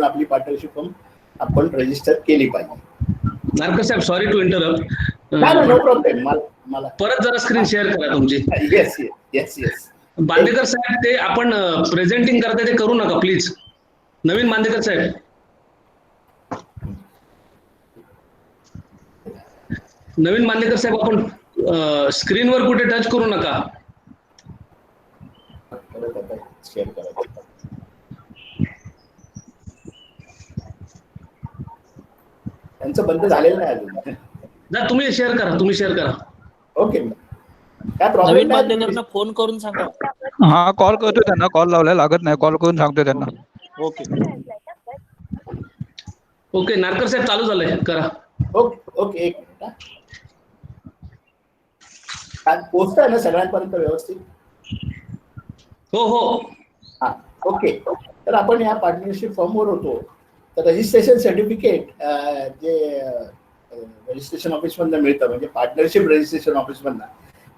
आपली partnership firm आपण register केली पाहिजे. नारकर साहेब, sorry to interrupt. No problem. मला परत जरा स्क्रीन शेअर करा तुमची. Yes yes yes. बांदेकर साहेब, ते आपण प्रेझेंटिंग करताय ते करू नका प्लीज. नवीन बांदेकर साहेब, नवीन बांदेकर साहेब, आपण स्क्रीनवर कुठे टच करू नका. शेअर करा. त्यांचं बंद झालेलं नाही अजून. तुम्ही शेअर करा. ओके. काय प्रॉब्लेम नाही, फोन करून सांगा. हा, कॉल करतोय त्यांना. कॉल लावलाय, लागत नाही. कॉल करून सांगतोय त्यांना. ओके नारकर साहेब, चालू झालंय, करा. ओके. एक मिनिट. पोहोचतंय ना सगळ्यांपर्यंत व्यवस्थित? हो. हा, ओके. तर आपण या पार्टनरशिप फॉर्मवर होतो. तर रजिस्ट्रेशन सर्टिफिकेट जे रजिस्ट्रेशन ऑफिसमधनं मिळतं, म्हणजे पार्टनरशिप रजिस्ट्रेशन ऑफिसमधनं,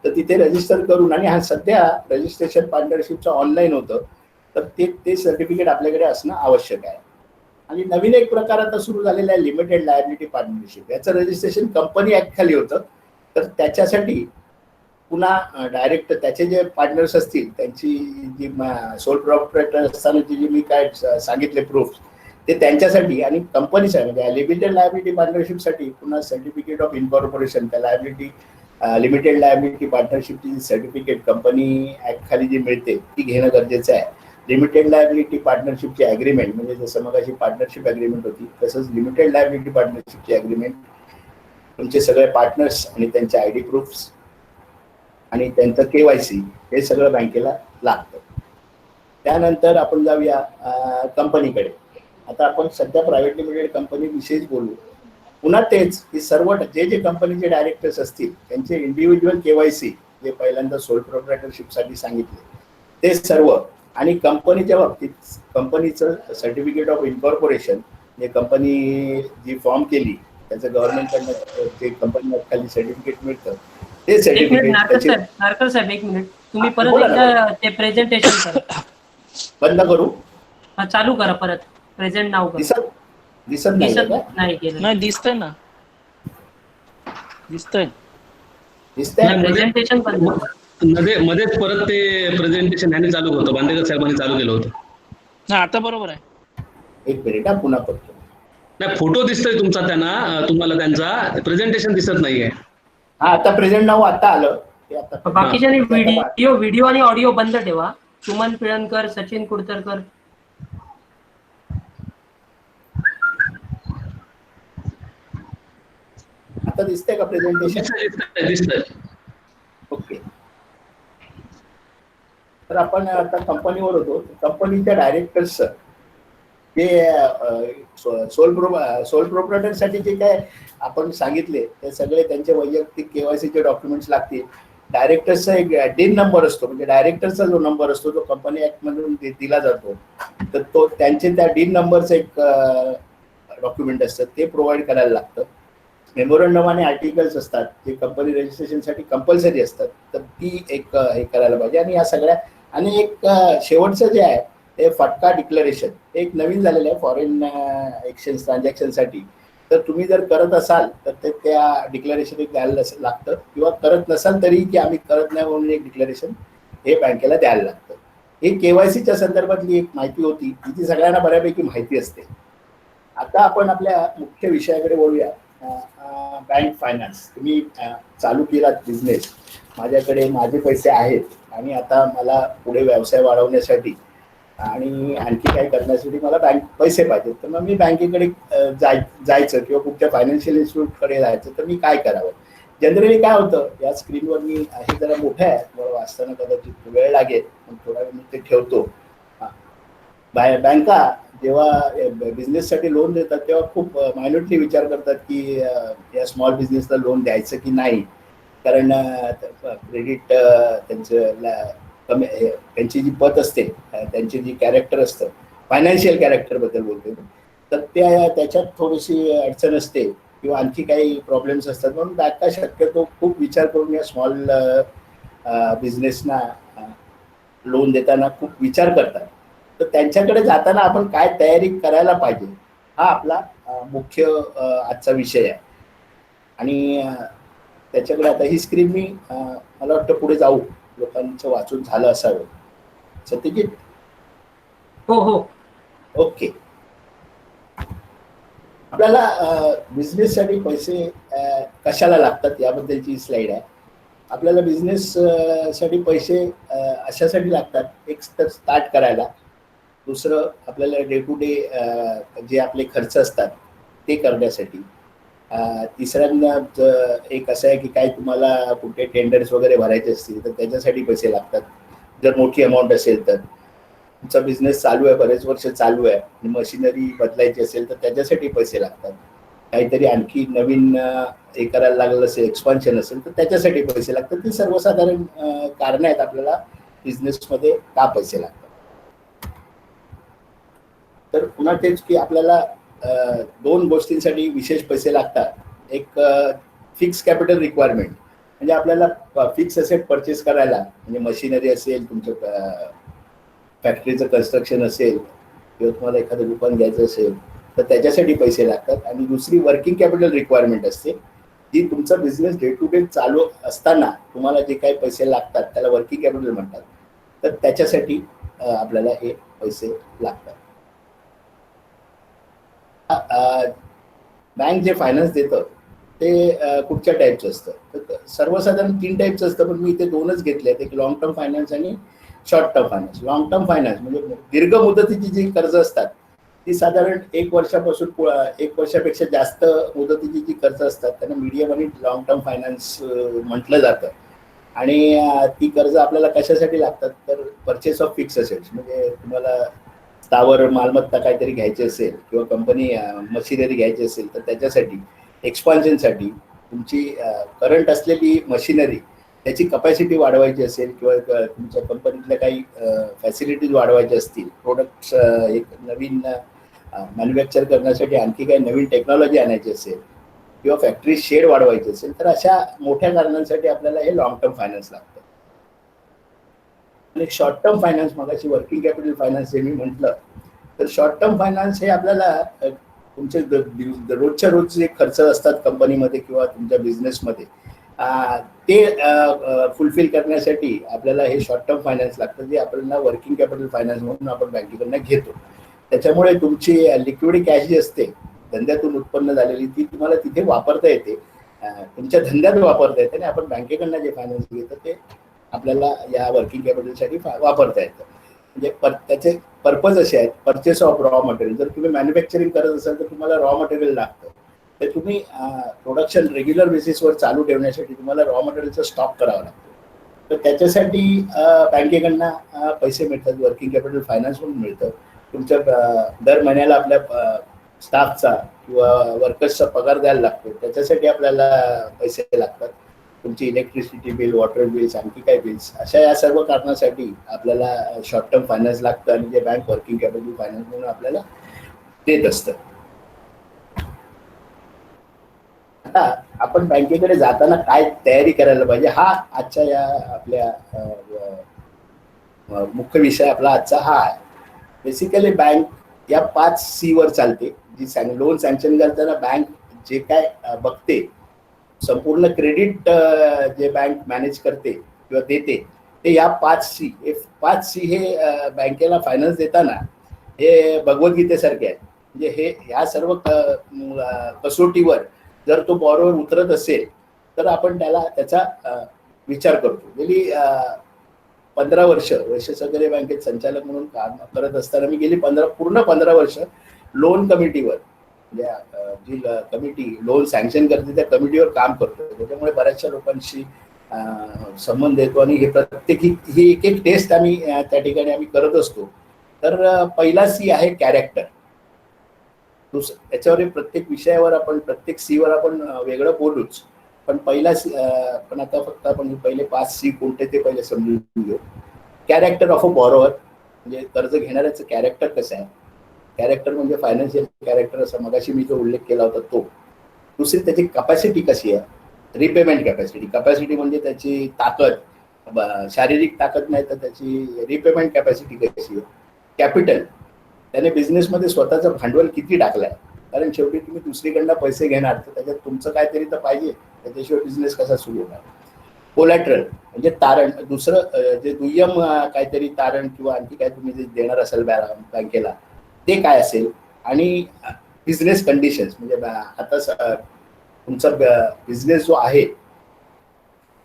तर तिथे रजिस्टर करून, आणि हा सध्या रजिस्ट्रेशन पार्टनरशिपचं ऑनलाईन होतं, तर ते सर्टिफिकेट आपल्याकडे असणं आवश्यक आहे. आणि नवीन एक प्रकार आता सुरू झालेला आहे, लिमिटेड लायबिलिटी पार्टनरशिप. याचं रजिस्ट्रेशन कंपनी ऍक्ट खाली होतं. तर त्याच्यासाठी पुन्हा डायरेक्ट त्याचे जे पार्टनर्स असतील, त्यांची जी सोल प्रॉपरेटर असताना जी मी काय सांगितले प्रूफ, ते त्यांच्यासाठी, आणि कंपनीसाठी म्हणजे लिमिटेड लायबिलिटी पार्टनरशिपसाठी पुन्हा सर्टिफिकेट ऑफ इनकॉर्पोरेशन, त्या लायबिलिटी लिमिटेड लायबिलिटी पार्टनरशिपची सर्टिफिकेट कंपनी ऍक्ट खाली जी मिळते ती घेणं गरजेचं आहे. लिमिटेड लायबिलिटी पार्टनरशिपची अग्रीमेंट, म्हणजे जसं मग अशी पार्टनरशिप अग्रीमेंट होती, तसंच लिमिटेड लायबिलिटी पार्टनरशिपची अग्रीमेंट, तुमचे सगळे पार्टनर्स आणि त्यांचे आयडी प्रूफ्स आणि त्यांचं KYC हे सगळं बँकेला लागतं. त्यानंतर आपण जाऊया कंपनीकडे. आता आपण सध्या प्रायव्हेट लिमिटेड कंपनी विषयीच बोलू. पुन्हा तेच की सर्व जे कंपनीचे डायरेक्टर्स असतील त्यांचे इंडिव्हिज्युअल KYC, जे पहिल्यांदा सोल प्रोप्रायटरशिपसाठी सांगितले, ते सर्व, आणि कंपनीच्या बाबतीत कंपनीचं सर्टिफिकेट ऑफ इनकॉर्पोरेशन, जे कंपनी जी फॉर्म केली त्याचं गव्हर्नमेंटकडनं जे कंपनी खाली सर्टिफिकेट मिळतं, ते सर्टिफिकेट. नारकर साहेब, एक मिनिट, तुम्ही परत एकदा ते प्रेझेंटेशन करा. बंद करू? चालू करा परत. प्रेझेंट नाव करा. दिसत नाही, दिसतंय ना, दिसतंय. प्रेझेंटेशन मध्येच परत ते प्रेझेंटेशन ह्याने चालू होतं, बांदेकर साहेबांनी चालू केलं होतं. नाही, आता बरोबर आहे. एक मिनिट, पुन्हा करतो. नाही, फोटो दिसतोय तुमचा, तुम्हाला त्यांचा प्रेझेंटेशन दिसत नाहीये. हा, आता प्रेझेंट नाव आता आलं. बाकीच्यांनी व्हिडिओ आणि ऑडिओ बंद ठेवा. सुमन पिळणकर, सचिन कुडतरकर. आता दिसतंय का प्रेझेंटेशन? दिसतंय. ओके. तर आपण आता कंपनीवर होतो. कंपनीच्या डायरेक्टर्स जे सोल प्रोप्रायटरसाठी जे काय आपण सांगितले, ते सगळे त्यांचे वैयक्तिक KYCचे डॉक्युमेंट्स लागतील. डायरेक्टर्सचा एक DIN नंबर असतो, म्हणजे डायरेक्टरचा जो नंबर असतो तो कंपनी ऍक्ट मधून दिला जातो. तर तो त्यांचे त्या DIN नंबरचं एक डॉक्युमेंट असतं, ते प्रोव्हाइड करायला लागतं. मेमोरंडम आणि आर्टिकल्स असतात जे कंपनी रजिस्ट्रेशनसाठी कंपल्सरी असतात, तर ती एक हे करायला पाहिजे. आणि या सगळ्या, आणि एक शेवटचं जे आहे ते फटका डिक्लरेशन, एक नवीन झालेलं आहे फॉरेन एक्सचेंज ट्रान्झॅक्शनसाठी. तर तुम्ही जर करत असाल तर ते त्या डिक्लरेशन एक द्यायला लागतं, किंवा करत नसाल तरी की आम्ही करत नाही म्हणून एक डिक्लरेशन हे बँकेला द्यायला लागतं. ही KYCच्या संदर्भातली एक माहिती होती, ती सगळ्यांना बऱ्यापैकी माहिती असते. आता आपण आपल्या मुख्य विषयाकडे बोलूया. Bank finance. तुम्ही चालू केलात बिझनेस, माझ्याकडे माझे पैसे आहेत, आणि आता मला पुढे व्यवसाय वाढवण्यासाठी आणि आणखी काय करण्यासाठी मला बँक पैसे पाहिजेत. तर मग मी बँकेकडे जायचं किंवा कुठच्या फायनान्शियल इन्स्टिट्यूटकडे जायचं, तर मी काय करावं? जनरली काय होतं, या स्क्रीनवर मी हे जरा मोठं आहे, मला वाचताना कदाचित वेळ लागेल, पण थोडा वेळ मी ते ठेवतो. बँका जेव्हा बिझनेससाठी लोन देतात तेव्हा खूप मायन्युटली विचार करतात की या स्मॉल बिझनेसला लोन द्यायचं की नाही, कारण क्रेडिट त्यांची जी पत असते, त्यांची जी कॅरेक्टर असतं, फायनान्शियल कॅरेक्टरबद्दल बोलतो, तर त्याच्यात थोडीशी अडचण असते किंवा आणखी काही प्रॉब्लेम्स असतात. म्हणून बँका शक्यतो खूप विचार करून या स्मॉल बिझनेसना लोन देताना खूप विचार करतात. तर त्यांच्याकडे जाताना आपण काय तयारी करायला पाहिजे हा आपला मुख्य आजचा विषय आहे. आणि त्याच्याकडे आता ही स्क्रीन मी मला वाटतं पुढे जाऊ लोकांचं वाचून झालं असावं. सत्यजित? हो हो. ओके. आपल्याला बिझनेससाठी पैसे कशाला लागतात याबद्दलची स्लाइड आहे. आपल्याला बिझनेस साठी पैसे अशासाठी लागतात, एक तर स्टार्ट करायला, दुसरं आपल्याला डे टू डे जे आपले खर्च असतात ते करण्यासाठी, तिसऱ्यांदा एक असं आहे की काय तुम्हाला कुठे टेंडर्स वगैरे भरायचे असतील तर त्याच्यासाठी पैसे लागतात. जर मोठी अमाऊंट असेल तर तुमचा बिझनेस चालू आहे, बरेच वर्ष चालू आहे आणि मशिनरी बदलायची असेल तर त्याच्यासाठी पैसे लागतात. काहीतरी आणखी नवीन हे करायला लागलं असेल, एक्सपान्शन असेल तर त्याच्यासाठी पैसे लागतात. ती सर्वसाधारण कारण आहेत आपल्याला बिझनेसमध्ये का पैसे लागतात. तर पुन्हा तेच की आपल्याला दोन गोष्टींसाठी विशेष पैसे लागतात. एक फिक्स कॅपिटल रिक्वायरमेंट, म्हणजे आपल्याला फिक्स असेट परचेस करायला, म्हणजे मशिनरी असेल, तुमचं फॅक्टरीचं कन्स्ट्रक्शन असेल किंवा तुम्हाला एखादं दुकान घ्यायचं असेल तर त्याच्यासाठी पैसे लागतात. आणि दुसरी वर्किंग कॅपिटल रिक्वायरमेंट असते, जी तुमचा बिझनेस डे टू डे चालू असताना तुम्हाला जे काही पैसे लागतात त्याला वर्किंग कॅपिटल म्हणतात. तर त्याच्यासाठी आपल्याला हे पैसे लागतात. बँक जे फायनान्स देतं ते कुठच्या टाईपचं असतं, तर सर्वसाधारण 3 टाईपचं असतं, पण मी इथे 2च घेतले आहेत, एक लॉंग टर्म फायनान्स आणि short term finance. Long term finance म्हणजे दीर्घ मुदतीची जी कर्ज असतात ती साधारण 1 वर्षापासून 1 वर्षापेक्षा जास्त मुदतीची जी कर्ज असतात त्यांना मीडियम आणि लॉंग टर्म फायनान्स म्हटलं जातं. आणि ती कर्ज आपल्याला कशासाठी लागतात तर परचेस ऑफ फिक्स असेट्स, म्हणजे तुम्हाला स्थावर मालमत्ता काहीतरी घ्यायची असेल किंवा कंपनी मशिनरी घ्यायची असेल तर त्याच्यासाठी, एक्सपान्शनसाठी, तुमची करंट असलेली मशिनरी त्याची कपॅसिटी वाढवायची असेल किंवा तुमच्या कंपनीतल्या काही फॅसिलिटीज वाढवायच्या असतील, प्रोडक्ट्स एक नवीन मॅन्युफॅक्चर करण्यासाठी आणखी काही नवीन टेक्नॉलॉजी आणायची असेल किंवा फॅक्टरी शेड वाढवायची असेल तर अशा मोठ्या कारणांसाठी आपल्याला हे लॉंग टर्म फायनान्स लागतं. आणि शॉर्ट टर्म फायनान्स, मगाशी वर्किंग कॅपिटल फायनान्स जे मी म्हटलं, तर शॉर्ट टर्म फायनान्स हे आपल्याला तुमचे रोजच्या रोज जे खर्च असतात कंपनीमध्ये किंवा तुमच्या बिझनेसमध्ये ते फुलफिल करण्यासाठी आपल्याला हे शॉर्ट टर्म फायनान्स लागतं, जे आपल्याला वर्किंग कॅपिटल फायनान्स म्हणून आपण बँकेकडनं घेतो. त्याच्यामुळे तुमची लिक्विड कॅश जी असते धंद्यातून उत्पन्न झालेली ती तुम्हाला तिथे वापरता येते, तुमच्या धंद्यात वापरता येते आणि आपण बँकेकडनं जे फायनान्स घेतो ते आपल्याला या वर्किंग कॅपिटलसाठी वापरता येतं. म्हणजे त्याचे पर्पज असे आहेत, परचेस ऑफ रॉ मटेरियल. जर तुम्ही मॅन्युफॅक्चरिंग करत असाल तर तुम्हाला रॉ मटेरियल लागतं, तर तुम्ही प्रोडक्शन रेग्युलर बेसिसवर चालू ठेवण्यासाठी तुम्हाला रॉ मटेरियलचा स्टॉक करावा लागतो. तर त्याच्यासाठी बँकेकडनं पैसे मिळतात, वर्किंग कॅपिटल फायनान्स म्हणून मिळतं. तुमच्या दर महिन्याला आपल्या स्टाफचा किंवा वर्कर्सचा पगार द्यायला लागतो, त्याच्यासाठी आपल्याला पैसे लागतात. तुमची इलेक्ट्रिसिटी बिल, वॉटर बिल्स, आणखी काही बिल्स, अशा या सर्व कारणासाठी आपल्याला शॉर्ट टर्म फायनान्स लागतं आणि जे बँक वर्किंग कॅपिटल फायनान्स म्हणून आपल्याला देत असतं. आता आपण बँकेकडे जाताना काय तयारी करायला पाहिजे हा आजच्या या आपल्या मुख्य विषय आपला आजचा हा आहे. बेसिकली बँक या 5 C वर चालते. जी लोन सँक्शन करताना बँक जे काय बघते, संपूर्ण क्रेडिट जे बँक मॅनेज करते किंवा देते ते या 5 C. हे 5 C हे बँकेला फायनान्स देताना हे भगवद्गीतेसारखे आहे. म्हणजे हे ह्या सर्व कसोटीवर जर तो बॉरोवर उतरत असेल तर आपण त्याचा विचार करतो. गेली 15 वर्ष वैश्य बँकेत संचालक म्हणून काम करत असताना मी गेली 15 वर्ष लोन कमिटीवर, म्हणजे जी कमिटी लोन सँक्शन करते त्या कमिटीवर काम करतो. त्याच्यामुळे बऱ्याचशा लोकांशी संबंध येतो आणि हे प्रत्येक ही एक टेस्ट आम्ही त्या ठिकाणी आम्ही करत असतो. तर पहिला C आहे कॅरेक्टर. त्याच्यावर प्रत्येक विषयावर आपण प्रत्येक C वर आपण वेगळं बोलूच, पण पहिला पण आता फक्त आपण पहिले 5 C कोणते ते पहिले समजून घेऊ. कॅरेक्टर ऑफ अ बॉरोवर, म्हणजे कर्ज घेणाऱ्याचं कॅरेक्टर कसं आहे. कॅरेक्टर म्हणजे फायनान्शियल कॅरेक्टर असा मगाशी मी जो उल्लेख केला होता तो. दुसरी त्याची कपॅसिटी कशी आहे, रिपेमेंट कॅपॅसिटी. कपॅसिटी म्हणजे त्याची ताकद, शारीरिक ताकद नाही तर त्याची रिपेमेंट कॅपॅसिटी कशी आहे कॅपिटल, त्याने बिझनेसमध्ये स्वतःचं भांडवल किती टाकलंय. कारण शेवटी तुम्ही दुसरीकडनं पैसे घेणार तर त्याच्यात तुमचं काहीतरी तर पाहिजे, त्याच्याशिवाय बिझनेस कसा सुरू होणार. कोलॅटरल म्हणजे तारण, दुसरं जे दुय्यम काहीतरी तारण किंवा आणखी काय तुम्ही जे देणार असाल बँकेला ते काय असेल. आणि बिझनेस कंडिशन्स म्हणजे आता तुमचा बिझनेस जो आहे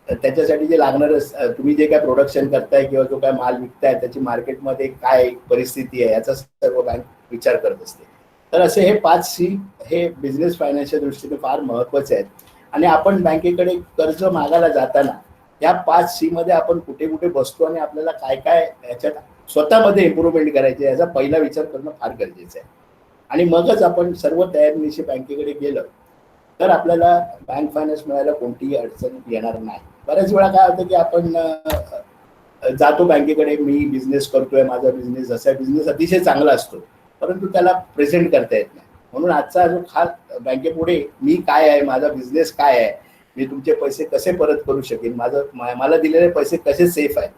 त्याच्यासाठी जे लागणारं तुम्ही जे काय प्रोडक्शन करताय किंवा जो काय माल विकताय त्याची मार्केटमध्ये काय परिस्थिती आहे याचा सर्व बँक विचार करत असते. तर असे हे 5C हे बिझनेस फायनान्सच्या दृष्टीने फार महत्वाचे आहेत. आणि आपण बँकेकडे कर्ज मागायला जाताना या 5C मध्ये आपण कुठे कुठे बसतो आणि आपल्याला काय काय याच्यात स्वतःमध्ये इम्प्रूव्हमेंट करायचे याचा पहिला विचार करणं फार गरजेचं आहे. आणि मगच आपण सर्व तयारीनिशी बँकेकडे गेलं तर आपल्याला बँक फायनान्स मिळायला कोणतीही अडचण येणार नाही. बऱ्याच वेळा काय होतं की आपण जातो बँकेकडे, मी बिझनेस करतोय, माझा बिझनेस असा बिझनेस अतिशय चांगला असतो, परंतु त्याला प्रेझेंट करता येत नाही. म्हणून आजचा जो खास बँकेपुढे मी काय आहे, माझा बिझनेस काय आहे, मी तुमचे पैसे कसे परत करू शकेन, मला दिलेले पैसे कसे सेफ आहेत,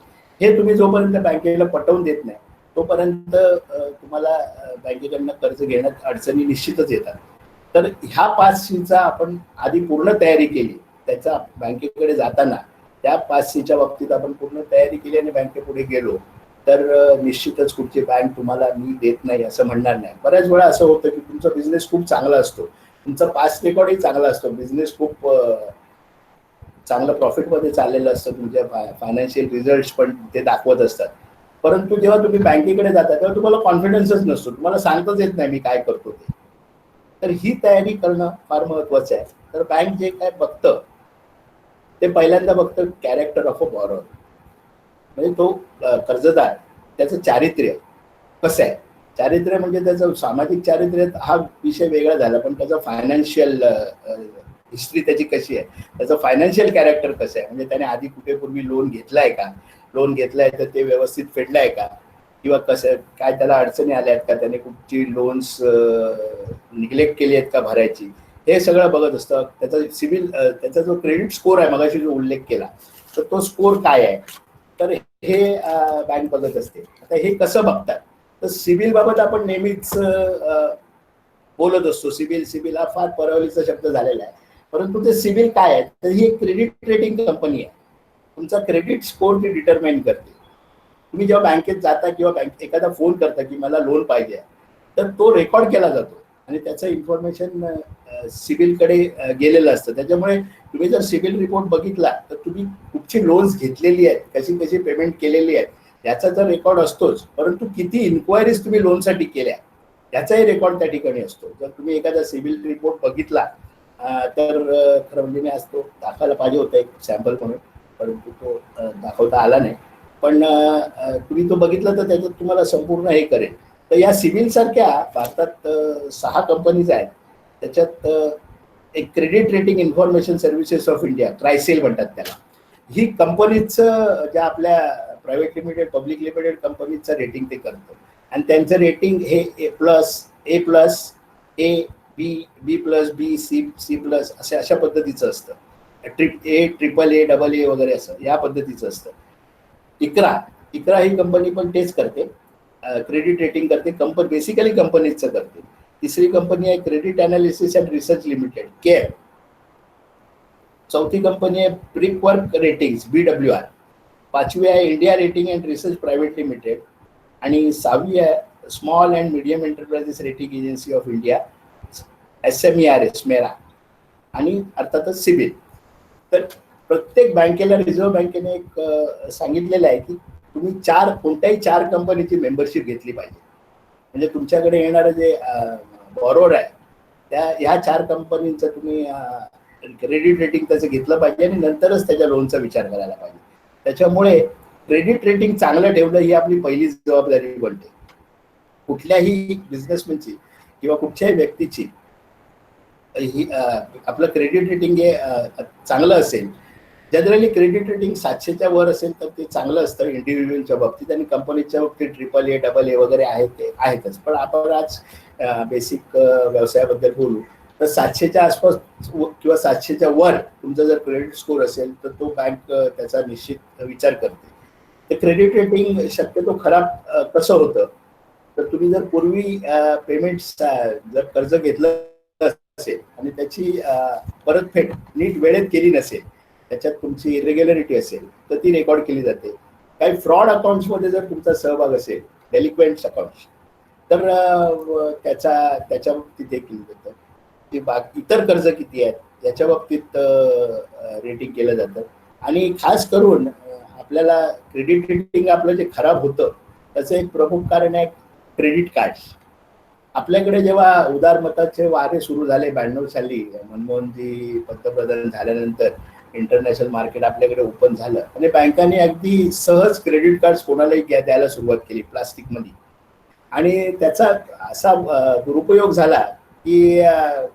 हे तुम्ही जोपर्यंत बँकेला पटवून देत नाही तोपर्यंत तुम्हाला बँकेकडनं कर्ज घेण्यात अडचणी निश्चितच येतात. तर ह्या 5Cचा आपण आधी पूर्ण तयारी केली, त्याचा बँकेकडे जाताना त्या 5Cच्या बाबतीत आपण पूर्ण तयारी केली आणि बँकेपुढे गेलो तर निश्चितच कुठची बँक तुम्हाला मी देत नाही असं म्हणणार नाही. बऱ्याच वेळा असं होतं की तुमचा बिझनेस खूप चांगला असतो, तुमचा पास्ट रेकॉर्डही चांगला असतो, बिझनेस खूप चांगलं प्रॉफिटमध्ये चाललेलं असतं, तुमच्या फायनान्शियल रिझल्ट पण ते दाखवत असतात, परंतु जेव्हा तुम्ही बँकेकडे जाता तेव्हा तुम्हाला कॉन्फिडन्सच नसतो, तुम्हाला सांगताच येत नाही मी काय करतो ते. तर ही तयारी करणं फार महत्वाचं आहे. तर बँक जे काय बघतं ते पहिल्यांदा बघतं कॅरेक्टर ऑफ अ बॉरोअर, म्हणजे तो कर्जदार त्याचं चारित्र्य कसं आहे. चारित्र्य म्हणजे त्याचं सामाजिक चारित्र्य हा विषय वेगळा झाला, पण त्याचं फायनान्शियल हिस्ट्री त्याची कशी आहे, त्याचं फायनान्शियल कॅरेक्टर कसं आहे, म्हणजे त्याने आधी कुठे पूर्वी लोन घेतलाय का, लोन घेतलाय तर ते व्यवस्थित फेडलाय का, किंवा कसं काय त्याला अडचणी आल्या आहेत का, त्याने कुठची लोन्स निग्लेक्ट केली आहेत का भरायची, हे सगळं बघत असतं. त्याचा सिबिल, त्याचा जो क्रेडिट स्कोर आहे मगाशी जो उल्लेख केला तर तो स्कोर काय आहे, तर हे बँक बघत असते. आता हे कसं बघतात, तर सिबिल बाबत आपण नेहमीच बोलत असतो, सिबिल हा फार परवलीचा शब्द झालेला आहे, परंतु ते सिबिल काय आहे, तर ही एक क्रेडिट रेटिंग कंपनी आहे. तुमचा क्रेडिट स्कोर ती डिटरमाइन करते. तुम्ही जेव्हा बँकेत जाता किंवा एखादा फोन करता की मला लोन पाहिजे तर तो रेकॉर्ड केला जातो आणि त्याचं इन्फॉर्मेशन सिबिलकडे गेलेलं असतं. त्याच्यामुळे तुम्ही जर सिबिल रिपोर्ट बघितला तर तुम्ही कुठची लोन्स घेतलेली आहेत, कशी कशी पेमेंट केलेली आहे याचा तर रेकॉर्ड असतोच, परंतु किती इन्क्वायरीज तुम्ही लोनसाठी केल्या याचाही रेकॉर्ड त्या ठिकाणी असतो. जर तुम्ही एखादा सिबिल रिपोर्ट बघितला तर खरं म्हणजे मी आज तो दाखवायला पाहिजे होता एक सॅम्पल म्हणून, परंतु तो दाखवता आला नाही. पण तुम्ही तो बघितला तर त्याच्यात तुम्हाला संपूर्ण हे करेल. तर या सिबिल सारख्या भारतात 6 कंपनीज आहेत. त्याच्यात एक credit rating information services of India, CRISIL म्हणतात त्याला, ही कंपनीचं ज्या आपल्या प्रायव्हेट लिमिटेड पब्लिक लिमिटेड कंपनीचं रेटिंग ते करतं आणि त्यांचं रेटिंग हे A+, A, B+, B, C+, अशा पद्धतीचं असतं. A, AAA, AA वगैरे असं या पद्धतीचं असतं. इक्रा ही कंपनी पण तेच करते, क्रेडिट रेटिंग करते, बेसिकली कंपनीचं करते. तिसरी कंपनी आहे credit analysis and research limited, care. चौथी कंपनी आहे ब्रिकवर्क रेटिंग्स, BWR. 5वी आहे India rating and research private limited आणि 6वी आहे small and medium enterprises rating agency of India, SMERS, मेरा, आणि अर्थातच सिबिल. तर प्रत्येक बँकेला रिझर्व्ह बँकेने एक सांगितलेलं आहे की तुम्ही कोणत्याही 4 कंपनीची मेंबरशिप घेतली पाहिजे. म्हणजे तुमच्याकडे येणारं जे बॉरोअर आहे ह्या 4 कंपनींचं तुम्ही क्रेडिट रेटिंग त्याचं घेतलं पाहिजे आणि नंतरच त्याच्या लोनचा विचार करायला पाहिजे. त्याच्यामुळे क्रेडिट रेटिंग चांगलं ठेवणं ही आपली पहिली जबाबदारी बनते. कुठल्याही बिझनेसमॅनची किंवा कुठच्याही व्यक्तीची ही आपलं क्रेडिट रेटिंग हे चांगलं असेल. जनरली क्रेडिट रेटिंग 700च्या वर असेल तर ते चांगलं असतं इंडिव्हिज्युअलच्या बाबतीत, आणि कंपनीच्या बाबतीत AAA, AA वगैरे आहेत ते आहेतच. पण आपण आज बेसिक व्यवसायाबद्दल बोलू तर 700च्या आसपास किंवा 700च्या वर तुमचा जर क्रेडिट स्कोर असेल तर तो बँक त्याचा निश्चित विचार करते. ते क्रेडिट रेटिंग शक्यतो खराब कसं होतं तर तुम्ही जर पूर्वी पेमेंट जर कर्ज घेतलं असेल आणि त्याची परतफेड नीट वेळेत केली नसेल, त्याच्यात तुमची इरेग्युलरिटी असेल, तर ती रेकॉर्ड केली जाते. काही फ्रॉड अकाउंट्समध्ये जर तुमचा सहभाग असेल, डेलिक्वेंट्स अकाउंट्स, तर त्याच्या बाबतीत हे केलं जातं. की इतर कर्ज किती आहेत याच्या बाबतीत रेटिंग केलं जातं. आणि खास करून आपल्याला क्रेडिट रेटिंग आपलं जे खराब होतं त्याचं एक प्रमुख कारण आहे क्रेडिट कार्ड्स. आपल्याकडे जेव्हा उदारमताचे वारे सुरू झाले 92 साली, मनमोहनजी पंतप्रधान झाल्यानंतर इंटरनॅशनल मार्केट आपल्याकडे ओपन झालं आणि बँकांनी अगदी सहज क्रेडिट कार्ड कोणालाही द्यायला सुरुवात केली प्लास्टिकमध्ये. आणि त्याचा असा दुरुपयोग झाला की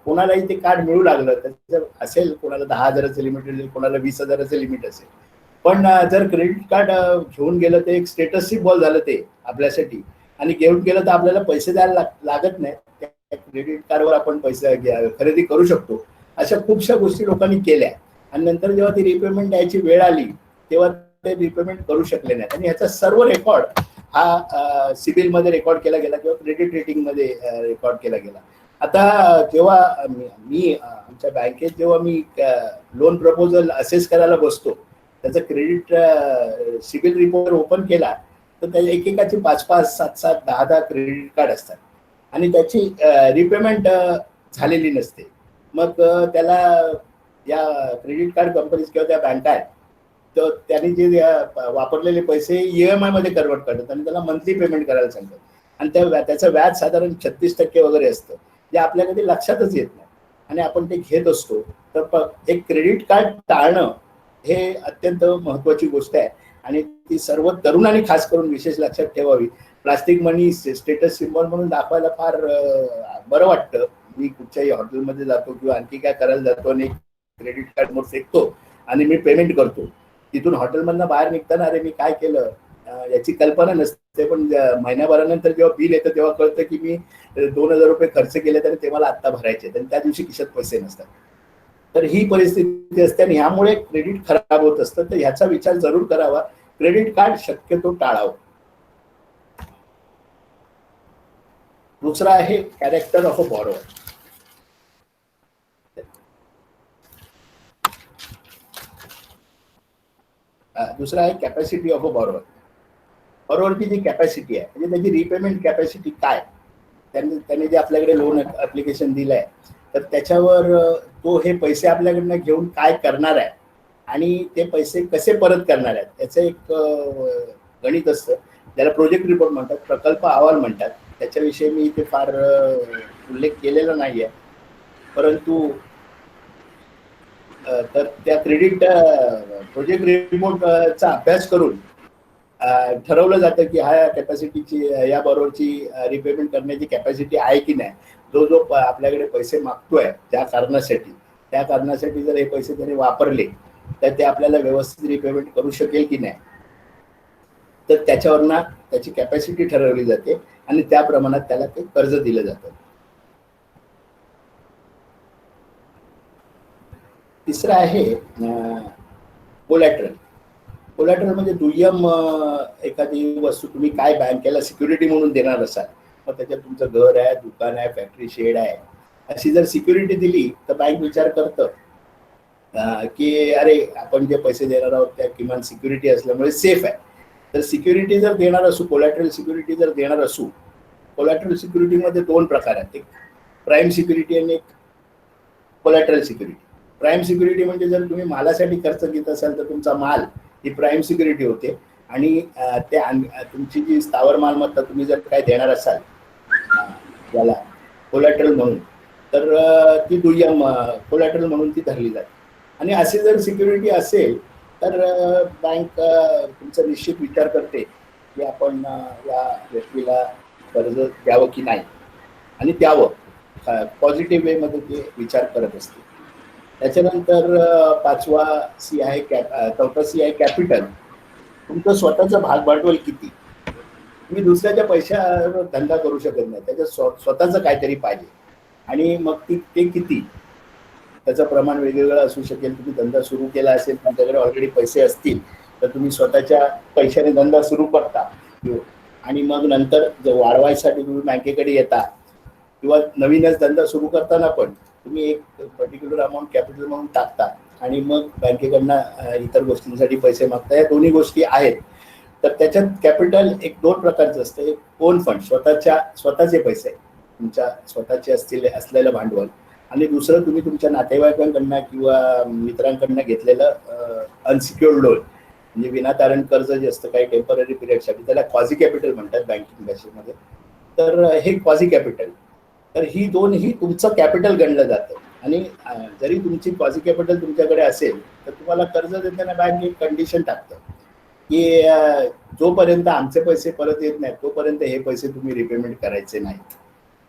कोणालाही ते कार्ड मिळू लागलं. त्याचं असेल कोणाला 10,000चं लिमिट असेल, कोणाला 20,000चं लिमिट असेल. पण जर क्रेडिट कार्ड घेऊन गेलं ते एक स्टेटस सिम्बॉल झालं ते आपल्यासाठी. आणि घेऊन गेलं तर आपल्याला पैसे द्यायला लागत नाही, त्या क्रेडिट कार्डवर आपण पैसे खरेदी करू शकतो. अशा खूपशा गोष्टी लोकांनी केल्या आणि नंतर जेव्हा ती रिपेमेंट द्यायची वेळ आली तेव्हा ते रिपेमेंट करू शकले नाहीत. आणि ह्याचा सर्व रेकॉर्ड हा सिबिल मध्ये रेकॉर्ड केला गेला किंवा क्रेडिट रेटिंग मध्ये रेकॉर्ड केला गेला. आता जेव्हा मी आमच्या बँकेत जेव्हा मी लोन प्रपोजल असेस करायला बसतो, त्याचा क्रेडिट सिबिल रिपोर्ट ओपन केला तर त्या एकेकाची 5-5, 7-7, 10-10 क्रेडिट कार्ड असतात आणि त्याची रिपेमेंट झालेली नसते. मग त्याला या क्रेडिट कार्ड कंपनीज किंवा त्या बँका आहेत तर त्यांनी जे वापरलेले पैसे EMI मध्ये कन्वर्ट करतात आणि त्याला मंथली पेमेंट करायला सांगतात. आणि त्याचं व्याज साधारण 36% वगैरे असतं, जे आपल्या कधी लक्षातच येत नाही आणि आपण ते घेत असतो. तर एक क्रेडिट कार्ड टाळणं हे अत्यंत महत्वाची गोष्ट आहे आणि ती सर्व तरुणांनी खास करून विशेष लक्षात ठेवावी. प्लास्टिक मनी स्टेटस सिम्बॉल म्हणून दाखवायला फार बरं वाटतं. मी कुठच्याही हॉटेलमध्ये जातो किंवा आणखी काय करायला जातो आणि क्रेडिट कार्ड मोड फेकतो आणि मी पेमेंट करतो. तिथून हॉटेलमधनं बाहेर निघताना अरे मी काय केलं याची कल्पना नसते. पण महिन्याभरानंतर जेव्हा बिल येतं तेव्हा कळतं की मी 2,000 रुपये खर्च केले तरी ते मला आत्ता भरायचे आणि त्या दिवशी खिशात पैसे नसतात. तर ही परिस्थिती असते आणि ह्यामुळे क्रेडिट खराब होत असतं. तर ह्याचा विचार जरूर करावा. क्रेडिट कार्ड शक्यतो टाळावं. दुसरा आहे कॅरेक्टर ऑफ अ बॉरोवर. दुसरा आहे कॅपॅसिटी ऑफ अ बॉरोवर. बॉरोवरची जी कॅपॅसिटी आहे म्हणजे त्याची रिपेमेंट कॅपॅसिटी काय, त्यांनी जे आपल्याकडे लोन ऍप्लिकेशन दिलं आहे तर त्याच्यावर तो हे पैसे आपल्याकडनं घेऊन काय करणार आहे आणि ते पैसे कसे परत करणार आहेत त्याचं एक गणित असतं. त्याला प्रोजेक्ट रिपोर्ट म्हणतात, प्रकल्प अहवाल म्हणतात. त्याच्याविषयी मी इथे फार उल्लेख केलेला नाही आहे. परंतु तर त्या क्रेडिट प्रोजेक्ट रिपोर्टचा अभ्यास करून ठरवलं जातं की ह्या कॅपॅसिटीची या बरोबरची रिपेमेंट करण्याची कॅपॅसिटी आहे की नाही. जो आपल्याकडे पैसे मागतोय त्या कारणासाठी जर हे पैसे त्याने वापरले तर ते आपल्याला व्यवस्थित रिपेमेंट करू शकेल की नाही. तर त्याच्यावरनं त्याची कॅपॅसिटी ठरवली जाते आणि त्या प्रमाणात त्याला ते कर्ज दिलं जातं. तिसरं आहे कोलॅटरल. कोलॅटरल म्हणजे दुय्यम एखादी वस्तू तुम्ही काय बँकेला सिक्युरिटी म्हणून देणार असाल, मग त्याच्यात तुमचं घर आहे, दुकान आहे, फॅक्टरी शेड आहे, अशी जर सिक्युरिटी दिली तर बँक विचार करतं की अरे आपण जे पैसे देणार आहोत त्या किमान सिक्युरिटी असल्यामुळे सेफ आहे. तर सिक्युरिटी जर देणार असू, कोलॅटरल सिक्युरिटी जर देणार असू, कोलॅटरल सिक्युरिटीमध्ये 2 प्रकार आहेत, एक प्राईम सिक्युरिटी आणि एक कोलॅटरल सिक्युरिटी. प्राईम सिक्युरिटी म्हणजे जर तुम्ही मालासाठी खर्च घेत असाल तर तुमचा माल ही प्राईम सिक्युरिटी होते आणि तुमची जी स्थावर मालमत्ता तुम्ही जर काय देणार असाल याला कोलॅटरल म्हणून तर ती दुय्यम कोलॅटरल म्हणून ती धरली जाते. आणि अशी जर सिक्युरिटी असेल तर बँक तुमचा निश्चित विचार करते की आपण या व्यक्तीला कर्ज द्यावं की नाही आणि द्यावं. पॉझिटिव्ह वेमध्ये ते विचार करत असते. त्याच्यानंतर 5वा सी आहे चौथा सी आहे कॅपिटल. तुमचं स्वतःचं भागभांडवल किती. तुम्ही दुसऱ्याच्या पैशावर धंदा करू शकत नाही, त्याच्यात स्वतःचं काहीतरी पाहिजे आणि मग ते किती त्याचं प्रमाण वेगवेगळं असू शकेल. तुम्ही धंदा सुरू केला असेल, तुमच्याकडे ऑलरेडी पैसे असतील तर तुम्ही स्वतःच्या पैशाने धंदा सुरू करता आणि मग नंतर जर वाढवायसाठी तुम्ही बँकेकडे येता किंवा नवीनच धंदा सुरू करताना पण तुम्ही एक पर्टिक्युलर अमाऊंट कॅपिटल म्हणून टाकता आणि मग बँकेकडनं इतर गोष्टींसाठी पैसे मागता. या दोन्ही गोष्टी आहेत. तर त्याच्यात कॅपिटल एक दोन प्रकारचं असतं. एक ओन फंड, स्वतःचे पैसे, तुमच्या स्वतःचे असलेलं भांडवल, आणि दुसरं तुम्ही तुमच्या नातेवाईकांकडनं किंवा मित्रांकडनं घेतलेलं अनसिक्युअर्ड लोन, म्हणजे विनातारण कर्ज जे असतं काही टेम्पररी पिरियडसाठी, त्याला क्वाझी कॅपिटल म्हणतात बँकिंग भाषेमध्ये. तर हे क्वाझी कॅपिटल, तर ही तुमचं कॅपिटल गणलं जातं. आणि जरी तुमची क्वाझी कॅपिटल तुमच्याकडे असेल तर तुम्हाला कर्ज देताना बँक एक कंडिशन टाकतं की जोपर्यंत आमचे पैसे परत येत नाहीत तोपर्यंत हे पैसे तुम्ही रिपेमेंट करायचे नाहीत.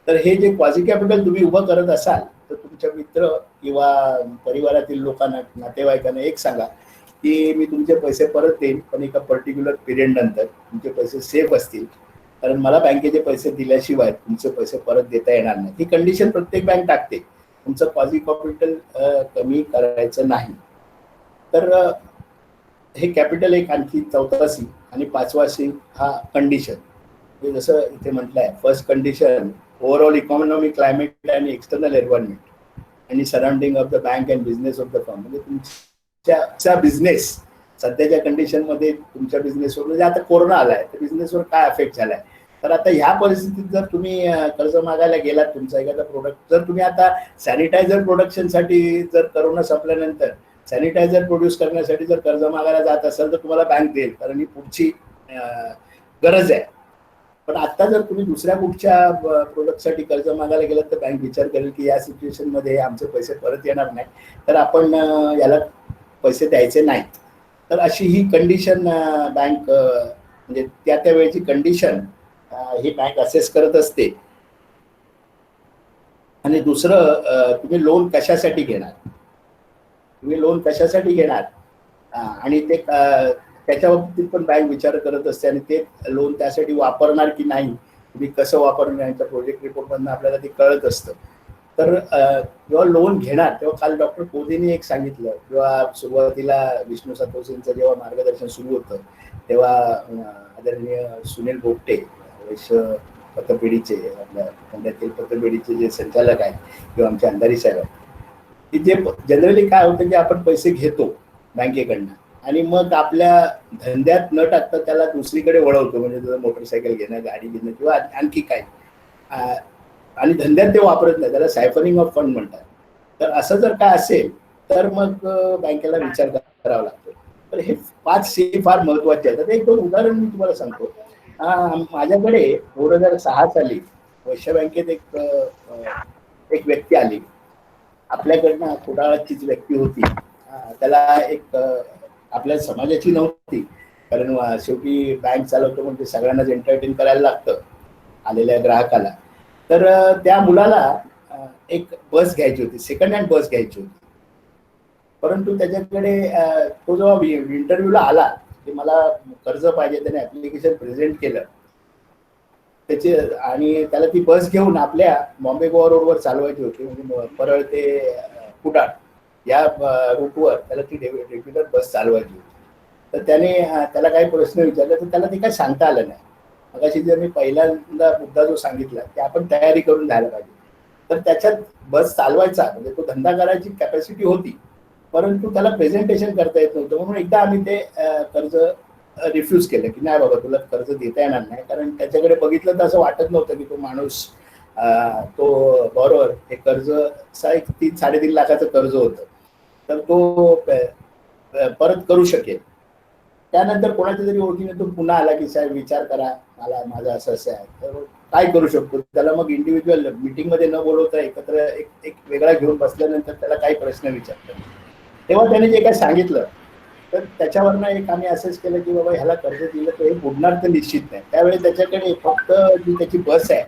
तर हे जे क्वाझी कॅपिटल तुम्ही उभं करत असाल तर तुमच्या मित्र किंवा परिवारातील लोकांना, नातेवाईकांना एक सांगा की मी तुमचे पैसे परत देईन, पण एका पर्टिक्युलर पिरियड नंतर तुमचे पैसे सेफ असतील, कारण मला बँकेचे पैसे दिल्याशिवाय तुमचे पैसे परत देता येणार नाही. ही कंडिशन प्रत्येक बँक टाकते. तुमचं क्वाझी कॅपिटल कमी करायचं नाही. तर हे कॅपिटल एक आणखी चौथा सी. आणि पाचवा सी हा कंडिशन. म्हणजे जसं इथे म्हटलं आहे, first condition overall economic climate आणि एक्सटर्नल एन्व्हायरमेंट आणि surrounding of the bank and business of the firm. म्हणजे तुमच्या बिझनेस सध्याच्या कंडिशनमध्ये तुमच्या बिझनेसवर, म्हणजे आता कोरोना आलाय तर बिझनेसवर काय अफेक्ट झालाय. तर आता ह्या परिस्थितीत जर तुम्ही कर्ज मागायला गेलात, तुमचा एखादा प्रोडक्ट, जर तुम्ही आता सॅनिटायझर प्रोडक्शनसाठी जर कोरोना संपल्यानंतर सॅनिटायझर प्रोड्यूस करण्यासाठी जर कर्ज मागायला जात असाल तर तुम्हाला बँक देईल, कारण ही पुढची गरज आहे. पण आता जर तुम्ही दुसऱ्या कुठच्या प्रोडक्टसाठी कर्ज मागायला गेलात तर बँक विचार करेल की या सिच्युएशनमध्ये आमचे पैसे परत येणार नाही, तर आपण याला पैसे द्यायचे नाहीत. तर अशी ही कंडिशन बँक, म्हणजे त्या वेळेची कंडिशन ही बँक असेस करत असते. आणि दुसरं, तुम्ही लोन कशासाठी घेणार, आणि ते त्याच्या बाबतीत पण बँक विचार करत असते. आणि ते लोन त्यासाठी वापरणार की नाही, तुम्ही कसं वापरणार, यांच्या प्रोजेक्ट रिपोर्टमधून आपल्याला ते कळत असतं. तर जेव्हा लोन घेणार तेव्हा काल डॉक्टर कोदींनी एक सांगितलं, जेव्हा सुरुवातीला विष्णू सतोसींचं जेव्हा मार्गदर्शन सुरू होतं तेव्हा आदरणीय सुनील बोगटे, पतपेढीचे, आपल्या खंडातील पतपेढीचे जे संचालक आहेत किंवा आमचे अंधारी साहेब आहेत, की जे जनरली काय होतं की आपण पैसे घेतो बँकेकडनं आणि मग आपल्या धंद्यात न टाकता त्याला दुसरीकडे वळवतो, म्हणजे जर मोटरसायकल घेणं, गाडी घेणं किंवा आणखी काय, आणि धंद्यात ते वापरत नाही, त्याला सायफरिंग ऑफ फंड म्हणतात. तर असं जर काय असेल तर मग बँकेला विचार करावा लागतो. तर हे 5 सी फार महत्वाचे आहेत. आता एक दोन उदाहरण मी तुम्हाला सांगतो. माझ्याकडे 2006 साली वैश्य बँकेत एक व्यक्ती आली. आपल्याकडनं खोडाळाचीच व्यक्ती होती. त्याला एक आपल्या समाजाची नव्हती, कारण शेवटी बँक चालवतो म्हणजे सगळ्यांनाच एंटरटेन करायला लागतं आलेल्या ग्राहकाला. तर त्या मुलाला एक बस घ्यायची होती, सेकंड हँड बस घ्यायची होती. परंतु त्याच्याकडे तो जेव्हा इंटरव्ह्यूला आला की मला कर्ज पाहिजे, त्याने ऍप्लिकेशन प्रेझेंट केलं त्याचे, आणि त्याला ती बस घेऊन आपल्या बॉम्बे गोवा रोडवर चालवायची होती, म्हणजे परळ ते कुडाळ या रूटवर त्याला ती रेग्युलर बस चालवायची होती. तर त्याला काही प्रश्न विचारले तर त्याला ते काही सांगता आलं नाही. मगाशी जे मी पहिल्यांदा मुद्दा जो सांगितला की आपण तयारी करून जायला पाहिजे, तर त्याच्यात बस चालवायचा म्हणजे तो धंदा करायची कॅपॅसिटी होती, परंतु त्याला प्रेझेंटेशन करता येत नव्हतं. म्हणून एकदा आम्ही ते कर्ज रिफ्यूज केलं की नाही बाबा तुला कर्ज देता येणार नाही, कारण त्याच्याकडे बघितलं तर असं वाटत नव्हतं की तो माणूस तो बरोबर हे कर्ज 3-3.5 लाखाचं कर्ज होतं तर तो परत करू शकेल. त्यानंतर कोणाच्या तरी ओळखीने तो पुन्हा आला की साहेब विचार करा, माझं असं आहे, तर काय करू शकतो. त्याला मग इंडिव्हिज्युअल मीटिंगमध्ये न बोलवता एकत्र एक वेगळा घेऊन बसल्यानंतर त्याला काही प्रश्न विचारतात. तेव्हा त्याने जे काय सांगितलं तर त्याच्यावरनं एक आम्ही असेच केलं की बाबा ह्याला कर्ज दिलं तर हे बुडणार तर निश्चित नाही. त्यावेळी त्याच्याकडे फक्त जी त्याची बस आहे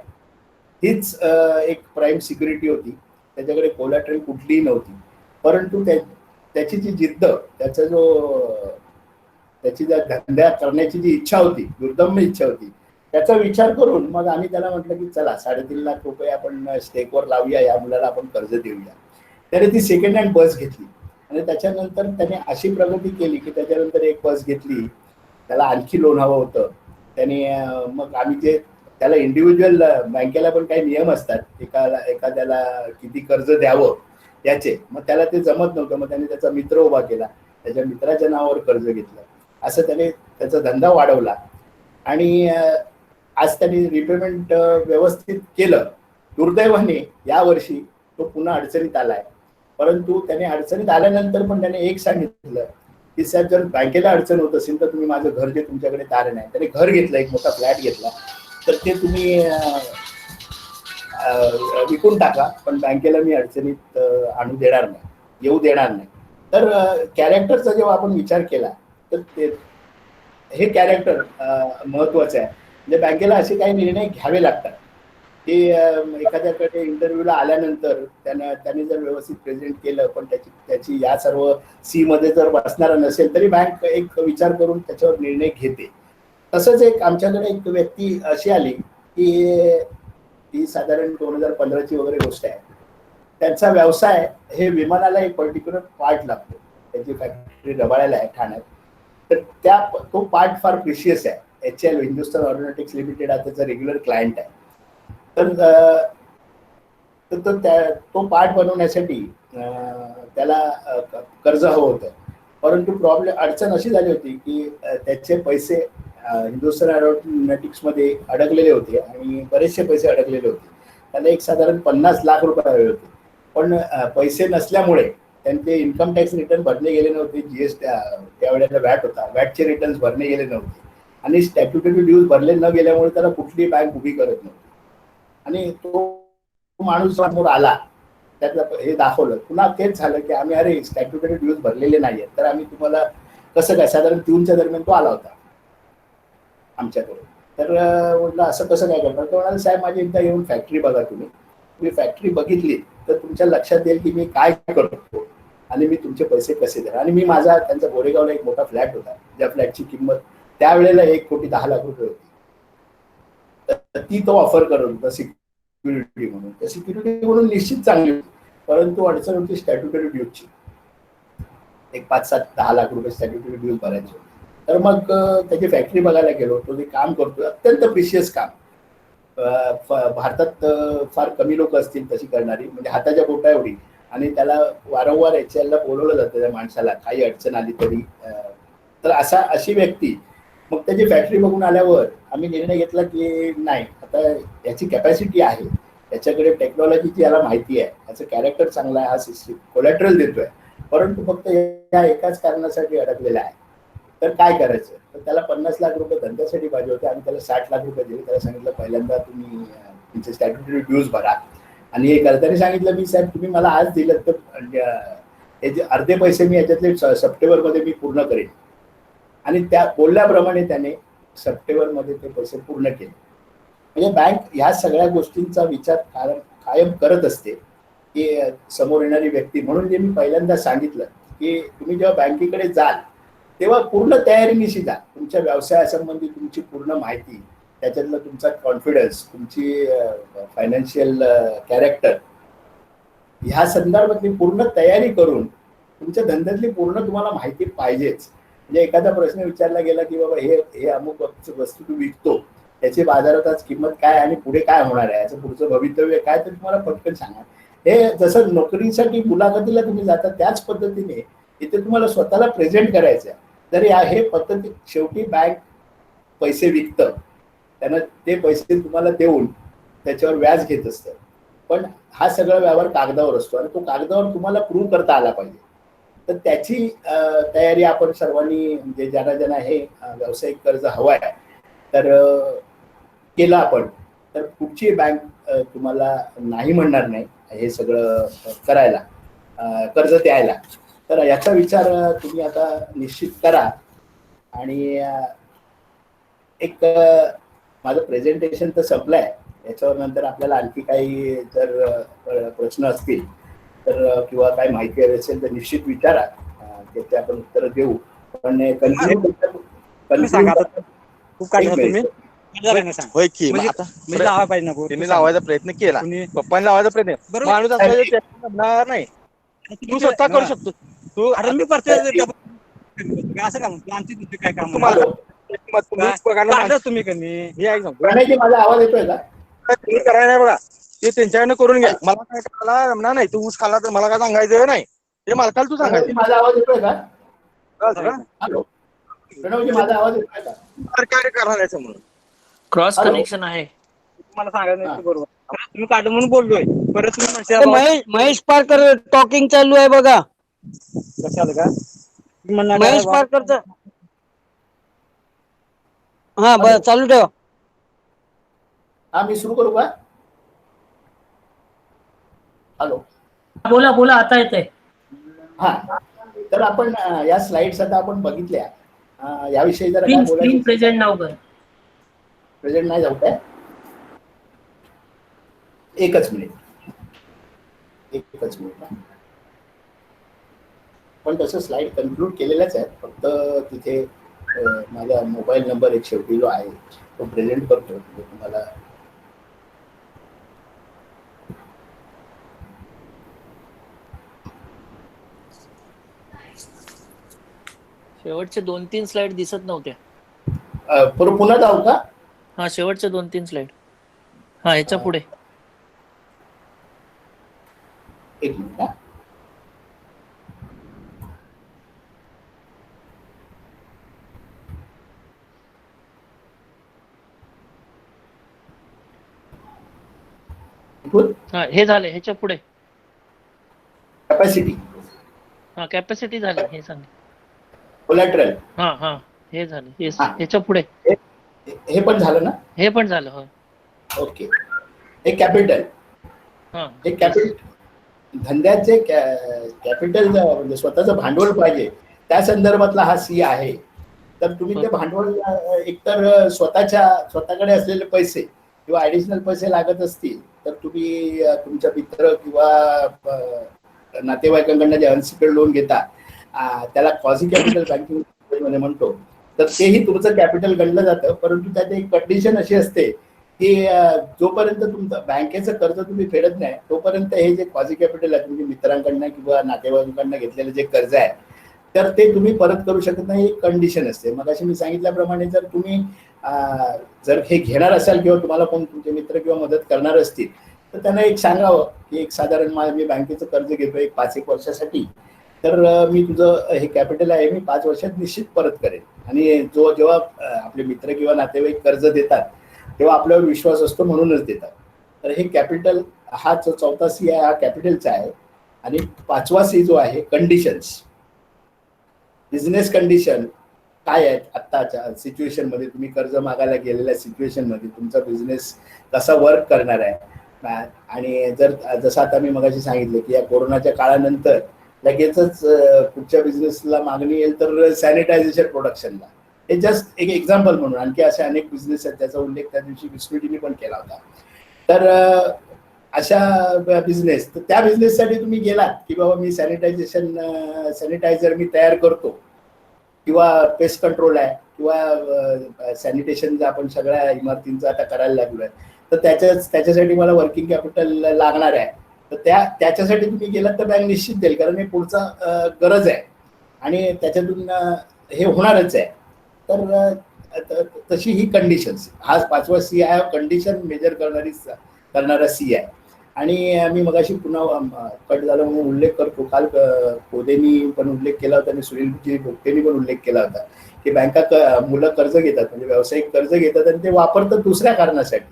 हीच एक प्राईम सिक्युरिटी होती, त्याच्याकडे कोलॅटरल कुठलीही नव्हती. परंतु त्याची जी जिद्द, त्याची धंदा करण्याची जी इच्छा होती, दुर्दम्य इच्छा होती, त्याचा विचार करून मग आम्ही त्याला म्हटलं की चला 3.5 लाख रुपये आपण स्टेकवर लावूया, या मुलाला आपण कर्ज देऊया. त्याने ती सेकंड हँड बस घेतली आणि त्याच्यानंतर त्याने अशी प्रगती केली की त्याच्यानंतर एक बस घेतली, त्याला आणखी लोन हवं होतं, त्यांनी मग आम्ही ते त्याला इंडिव्हिज्युअल बँकेला पण काही नियम असतात एखाद्याला किती कर्ज द्यावं त्याचे, मग त्याला ते जमत नव्हतं. मग त्याने त्याचा मित्र उभा केला, त्याच्या मित्राच्या नावावर कर्ज घेतलं, असं त्याने त्याचा धंदा वाढवला. आणि आज त्यांनी रिपेमेंट व्यवस्थित केलं. दुर्दैवाने यावर्षी तो पुन्हा अडचणीत आलाय. परंतु त्याने अडचणीत आल्यानंतर पण त्याने एक सांगितलं की साहेब, जर बँकेला अडचण होत असेल तर तुम्ही माझं घर जे तुमच्याकडे तारण आहे, त्याने घर घेतलं, एक मोठा फ्लॅट घेतला, तर ते तुम्ही विकून टाका, पण बँकेला मी अडचणीत आणू देणार नाही, येऊ देणार नाही. तर कॅरेक्टरचा जेव्हा आपण विचार केला तर ते हे कॅरेक्टर महत्वाचं आहे. म्हणजे बँकेला असे काही निर्णय घ्यावे लागतात की एखाद्याकडे इंटरव्ह्यूला आल्यानंतर त्याने जर व्यवस्थित प्रेझेंट केलं, पण त्याची या सर्व सी मध्ये जर बसणारा नसेल तरी बँक एक विचार करून त्याच्यावर निर्णय घेते. तसंच एक आमच्याकडे एक व्यक्ती अशी आली की ती साधारण 2015ची वगैरे गोष्ट आहे. त्यांचा व्यवसाय हे विमानाला एक पर्टिक्युलर पार्ट लागतो, त्याची फॅक्टरी रबाळ्याला आहे ठाण्यात. तर तो पार्ट फार प्रिशियस आहे. HAL हिंदुस्थान एरोनॉटिक्स लिमिटेड हा त्याचा रेग्युलर क्लायंट आहे. तर तो पार्ट बनवण्यासाठी त्याला कर्ज हवं होतं. परंतु अडचण अशी झाली होती की त्याचे पैसे हिंदुस्थान एरोनॉटिक्स मध्ये अडकलेले होते आणि बरेचसे पैसे अडकलेले होते. त्याला एक साधारण 50 लाख रुपये हवे होते, पण पैसे नसल्यामुळे त्यांचे इन्कम टॅक्स रिटर्न भरले गेले नव्हते. जीएसटी त्यावेळेला वॅट होता, वॅटचे रिटर्न्स भरले गेले नव्हते आणि स्टॅट्युटरी ड्यूज भरले न गेल्यामुळे त्याला कुठली बँक उभी करत नव्हती. आणि तो माणूस समोर आला, त्यातलं हे दाखवलं, पुन्हा तेच झालं की आम्ही अरे स्टॅट्युटरी ड्यूज भरलेले नाहीये, तर आम्ही तुम्हाला कसं काय. साधारण 3च्या दरम्यान तो आला होता आमच्याकडे. तर म्हटलं असं कसं काय करणार. तो म्हणाला साहेब, माझी एकदा येऊन फॅक्टरी बघा, तुम्ही फॅक्टरी बघितली तर तुमच्या लक्षात येईल की मी काय करतो आणि मी तुमचे पैसे कसे देणार. आणि मी त्यांचा गोरेगावला एक मोठा फ्लॅट होता, ज्या फ्लॅटची किंमत त्यावेळेला 1,10,00,000 रुपये होती. तर ती तो ऑफर करत होता सिक्युरिटी म्हणून. तर सिक्युरिटी म्हणून निश्चित चांगली होती, परंतु अडचण होती स्टॅट्युटरी ड्यूजची. एक 5, 7, 10 लाख रुपये स्टॅट्युटरी ड्यूज भरायचे होते. तर मग त्याची फॅक्टरी बघायला गेलो. तो जे काम करतोय अत्यंत प्रिशियस काम, भारतात फार कमी लोक असतील तशी करणारी, म्हणजे हाताच्या बोटा एवढी. आणि त्याला वारंवार HAL ला बोलवलं जातं त्या माणसाला, काही अडचण आली तरी. तर अशी व्यक्ती. मग त्याची फॅक्टरी बघून आल्यावर आम्ही निर्णय घेतला की नाही, आता याची कॅपॅसिटी आहे, याच्याकडे टेक्नॉलॉजीची याला माहिती आहे, याचं कॅरेक्टर चांगला आहे, हा सिस्टम कोलॅटरल देतोय, परंतु फक्त या एकाच कारणासाठी अडकलेला आहे. तर काय करायचं. तर त्याला 50 लाख रुपये धंद्यासाठी पाहिजे होते आणि त्याला 60 लाख रुपये दिले. त्याला सांगितलं पहिल्यांदा तुम्ही तुमचे स्टॅट्युटरी ड्यूज भरा आणि हे करा. त्याने सांगितलं मी साहेब, तुम्ही मला आज दिलं तर हे जे अर्धे पैसे मी याच्यातले सप्टेंबरमध्ये मी पूर्ण करेन. आणि त्या बोलल्याप्रमाणे त्याने सप्टेंबरमध्ये ते पैसे पूर्ण केले. म्हणजे बँक ह्या सगळ्या गोष्टींचा विचार कायम करत असते की समोर येणारी व्यक्ती. म्हणून जे मी पहिल्यांदा सांगितलं की तुम्ही जेव्हा बँकेकडे जाल तेव्हा पूर्ण तयारीनिशी जा. तुमच्या व्यवसायासंबंधी तुमची पूर्ण माहिती, त्याच्यातलं तुमचा कॉन्फिडन्स, तुमची फायनान्शियल कॅरेक्टर, ह्या संदर्भातली पूर्ण तयारी करून तुमच्या धंद्यातली पूर्ण तुम्हाला माहिती पाहिजेच. म्हणजे एखादा प्रश्न विचारला गेला की बाबा हे अमुक वस्तू तू विकतो, त्याची बाजारात आज किंमत काय आणि पुढे काय होणार आहे, याचं पुढचं भवितव्य काय, तर तुम्हाला पटकन सांगा. हे जसं नोकरीसाठी मुलाखतीला तुम्ही जाता त्याच पद्धतीने इथे तुम्हाला स्वतःला प्रेझेंट करायचं आहे. तर हे पद्धती शेवटी बँक पैसे विकतं, त्यांना ते पैसे तुम्हाला देऊन त्याच्यावर व्याज घेत असतं. पण हा सगळा व्यवहार कागदावर असतो आणि तो कागदावर तुम्हाला प्रूव्ह करता आला पाहिजे. तर त्याची तयारी आपण सर्वांनी, म्हणजे ज्यांना हे व्यावसायिक कर्ज हवं आहे तर केलं आपण, तर कुठची बँक तुम्हाला नाही म्हणणार नाही हे सगळं करायला, कर्ज द्यायला. तर याचा विचार तुम्ही आता निश्चित करा. आणि एक माझं प्रेझेंटेशन तर संपलं आहे. याच्यावर नंतर आपल्याला आणखी काही जर प्रश्न असतील तर किंवा काही माहिती हवी असेल तर निश्चित विचारा, त्याचे आपण उत्तर देऊ. पण होय की त्यांनी लावायचा प्रयत्न केला, पप्पांनी लावायचा प्रयत्न, माणूस असला नाही, तू स्वतः करू शकतो. तू अरे मी असं काम काय काम तुम्ही पगार तुम्ही कमी हे ऐक सांगतो. प्रणयजी, माझा आवाज येतोय का? तुम्ही करायला नाही बघा, ते त्यांच्याकडनं करून घ्या. मला काय करायला जमणार नाही. तू ऊस खाला तर मला काय सांगायचं नाही, ते मालकाला तू प्रणवजी, सांगायचं. माझा आवाज येतोय का? कळलं का? हॅलो, प्रणवजी, माझा आवाज येतोय का? सरकारी करणार याचं म्हणून क्रॉस हॅलो? कनेक्शन आहे. तुम्हाला सांगायचं नाही, ते बरोबर. तुम्ही काढ म्हणून बोललोय. परत तुम्ही म्हणशाल अरे बाबा, महेश पारकर टॉकिंग चालू आहे बघा. कशाला का तुम्ही म्हणणार काय महेश बाबा? पारकरचं हा बरं चालू ठेवा. हा, मी सुरू करू का? हॅलो. बोला बोला, आता येतंय. हा, तर आपण या स्लाइड्स आता आपण बघितल्या. याविषयी जरा काय स्क्रीन बोलायचं? प्रेझेंट नाव कर. प्रेझेंट नाही जाऊ काय? एकच मिनिट. पण तसं स्लाइड कन्क्लूड केलेल्याच आहेत, फक्त तिथे माझा मोबाईल नंबर एक शेवटी जो आहे तो प्रेझेंट करतो म्हणजे तुम्हाला. शेवटचे 2-3 स्लाइड दिसत नव्हत्या. पुन्हा जाऊ का? हा, शेवटचे 2-3 स्लाइड. हा, ह्याच्या पुढे. एक मिनिट. हा, हा, हे झाले. ह्याच्या पुढे. कॅपॅसिटी, हा, कॅपॅसिटी झाली. हे सांग. कोलॅटरल, हा हा, हे झालं. हा. ह्याच्या पुढे. हे पण झालं ना? हे पण झालं. हो. ओके. हे कॅपिटल. हा, हे कॅपिटल धंद्याचे कॅपिटल म्हणजे स्वतःचं भांडवल पाहिजे, त्या संदर्भातला हा सी आहे. तर तुम्ही ते भांडवल एकतर स्वतःकडे असलेले पैसे किंवा ऍडिशनल पैसे लागत असतील तर तुम्ही तुमच्या मित्र किंवा नातेवाईकांकडनं जे अनसिक्युअर्ड लोन घेता त्याला क्वाझी कॅपिटल बँकिंग मध्ये म्हणतो, तर तेही तुमचं कॅपिटल गणलं जातं. परंतु त्यात एक कंडिशन अशी असते की जोपर्यंत तुमचं बँकेचं कर्ज तुम्ही फेडत नाही तोपर्यंत हे जे क्वाझी कॅपिटल आहे तुमच्या मित्रांकडनं किंवा नातेवाईकांकडनं घेतलेलं जे कर्ज आहे तर ते तुम्ही परत करू शकत नाही, एक कंडिशन असते. मग अशी मी सांगितल्याप्रमाणे जर तुम्ही जर हे घेणार असाल किंवा तुम्हाला कोण तुमचे मित्र किंवा मदत करणार असतील तर त्यांना एक सांगावं की एक साधारण मी बँकेचं कर्ज घेतोय एक 5-1 वर्षासाठी, तर मी तुझं हे कॅपिटल आहे मी 5 वर्षात निश्चित परत करेन. आणि जेव्हा आपले मित्र किंवा नातेवाईक कर्ज देतात तेव्हा आपल्यावर विश्वास असतो म्हणूनच देतात. तर हे कॅपिटल हा जो 4था सी आहे हा कॅपिटलचा आहे. आणि 5वा सी जो आहे कंडिशन्स. बिझनेस कंडिशन काय आहेत आत्ताच्या सिच्युएशन मध्ये, तुम्ही कर्ज मागायला गेलेल्या सिच्युएशन मध्ये तुमचा बिझनेस कसा वर्क करणार आहे. आणि जसं आता मी मगाशी सांगितलं की या कोरोनाच्या काळानंतर लगेचच पुढच्या बिझनेसला मागणी येईल तर सॅनिटायझेशन प्रोडक्शनला. हे जस्ट एक एक्झाम्पल म्हणून. आणखी असे अनेक बिझनेस आहेत त्याचा उल्लेख त्या दिवशी विस्मृतीने पण केला होता. तर अशा बिझनेस, तर त्या बिझनेससाठी तुम्ही गेलात की बाबा मी सॅनिटायझर मी तयार करतो किंवा पेस्ट कंट्रोल आहे किंवा सॅनिटेशन आपण सगळ्या इमारतींचं आता करायला लागलो आहे, तर त्याच्यासाठी मला वर्किंग कॅपिटल लागणार आहे. तर त्याच्यासाठी तुम्ही गेलात तर बँक निश्चित देईल, कारण हे पुढचा गरज आहे आणि त्याच्यातून हे होणारच आहे. तर तशी ही कंडिशन्स, हा 5वा सी आहे, कंडिशन मेजर करणारा सी आहे. आणि मी मगाशी पुन्हा कट झाला म्हणून उल्लेख करतो, काल कोदेनी पण उल्लेख केला होता आणि सुनीलजी भोगतेनी पण उल्लेख केला होता की बँका मुलं कर्ज घेतात म्हणजे व्यावसायिक कर्ज घेतात आणि ते वापरतात दुसऱ्या कारणासाठी.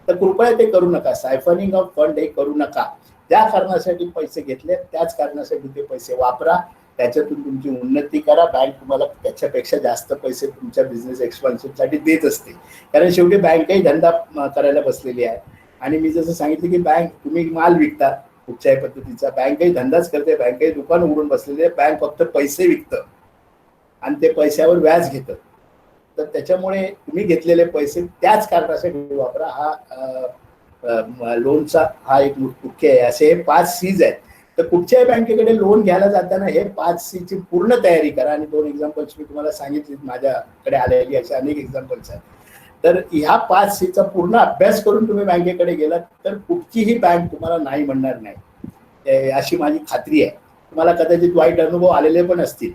तर कृपया ते करू नका. सायफनिंग ऑफ फंड हे करू नका. ज्या कारणासाठी पैसे घेतले त्याच कारणासाठी ते पैसे वापरा, त्याच्यातून तुमची उन्नती करा. बँक तुम्हाला त्याच्यापेक्षा जास्त पैसे तुमच्या बिझनेस एक्सपान्शनसाठी देत असते, कारण शेवटी बँकही धंदा करायला बसलेली आहे. आणि मी जसं सांगितलं की बँक तुम्ही माल विकता कुठच्याही पद्धतीचा, बँकही धंदाच करते, बँकही दुकान उघडून बसलेली आहे. बँक फक्त पैसे विकतं आणि ते पैशावर व्याज घेतं. तर त्याच्यामुळे तुम्ही घेतलेले पैसे त्याच कारणासाठी वापरा. हा लोनचा हा एक मुख्य आहे. असे हे 5 सीज आहेत. तर कुठच्याही बँकेकडे लोन घ्यायला जाताना हे 5 सीची पूर्ण तयारी करा. आणि 2 एक्झाम्पल्स मी तुम्हाला सांगितले, माझ्याकडे आलेली असे अनेक एक्झाम्पल्स आहेत. तर ह्या 5 सीचा पूर्ण अभ्यास करून तुम्ही बँकेकडे गेलात तर कुठचीही बँक तुम्हाला नाही म्हणणार नाही, अशी माझी खात्री आहे. तुम्हाला कदाचित वाईट अनुभव आलेले पण असतील,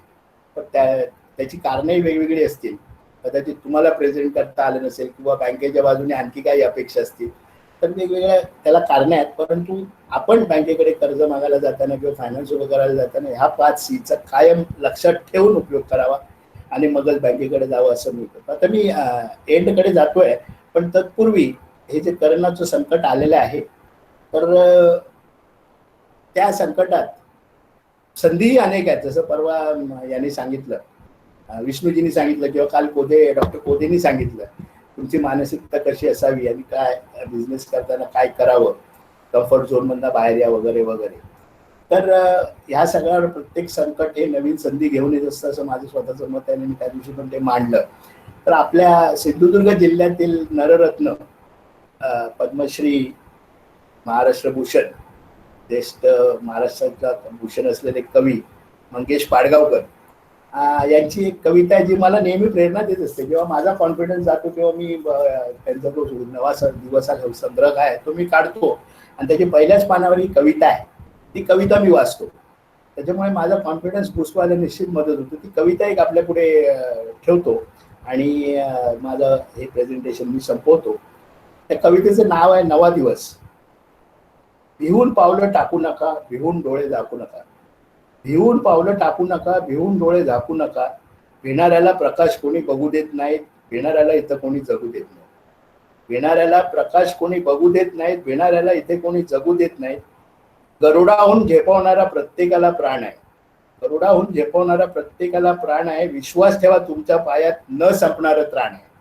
पण त्याची कारणंही वेगवेगळी असतील. कदाचित तुम्हाला प्रेझेंट करता आलं नसेल किंवा बँकेच्या बाजूने आणखी काही अपेक्षा असतील, तर वेगवेगळ्या त्याला कारण आहेत. परंतु आपण बँकेकडे कर्ज मागायला जाताना किंवा फायनान्स उभं करायला जाताना ह्या 5 Cचा कायम लक्षात ठेवून उपयोग करावा आणि मगच बँकेकडे जावं असं मी करतो. आता मी एंडकडे जातोय, पण तत्पूर्वी हे जे करोनाचं संकट आलेलं आहे, तर त्या संकटात संधीही अनेक आहेत. जसं परवा यांनी सांगितलं, विष्णूजींनी सांगितलं किंवा काल डॉक्टर कोदेंनी सांगितलं तुमची मानसिकता कशी असावी आणि काय बिझनेस करताना काय करावं, कम्फर्ट झोनमधनं बाहेर या वगैरे वगैरे. तर ह्या सगळ्यावर प्रत्येक संकट हे नवीन संधी घेऊन येत असतं असं माझं स्वतःचं मत आहे. मी त्या दिवशी पण ते मांडलं. तर आपल्या सिंधुदुर्ग जिल्ह्यातील नररत्न, पद्मश्री, महाराष्ट्र भूषण, ज्येष्ठ महाराष्ट्राचा भूषण असलेले कवी मंगेश पाडगावकर यांची एक कविता आहे जी मला नेहमी प्रेरणा देत असते. जेव्हा माझा कॉन्फिडन्स जातो तेव्हा मी त्यांचा जो नवा दिवसा संग्रह आहे तो मी काढतो आणि त्याची पहिल्याच पानावर ही कविता आहे. ती कविता मी वाचतो, त्याच्यामुळे माझा कॉन्फिडन्स बूस्ट व्हायला निश्चित मदत होते. ती कविता एक आपल्या पुढे ठेवतो आणि माझं हे प्रेझेंटेशन मी संपवतो. त्या कवितेचं नाव आहे नवा दिवस. भिवून पावलं टाकू नका, भिवून डोळे झाकू नका. भिवून पावलं टाकू नका, भिवून डोळे झाकू नका. भिणाऱ्याला प्रकाश कोणी बघू देत नाहीत, भिणाऱ्याला इथं कोणी जगू देत नाही. भिणाऱ्याला प्रकाश कोणी बघू देत नाहीत, भिणाऱ्याला इथे कोणी जगू देत नाहीत. गरुडाहून झेपवणारा प्रत्येकाला प्राण आहे. गरुडाहून झेपवणारा प्रत्येकाला प्राण आहे. विश्वास ठेवा तुमच्या पायात न संपणारं त्राण आहे.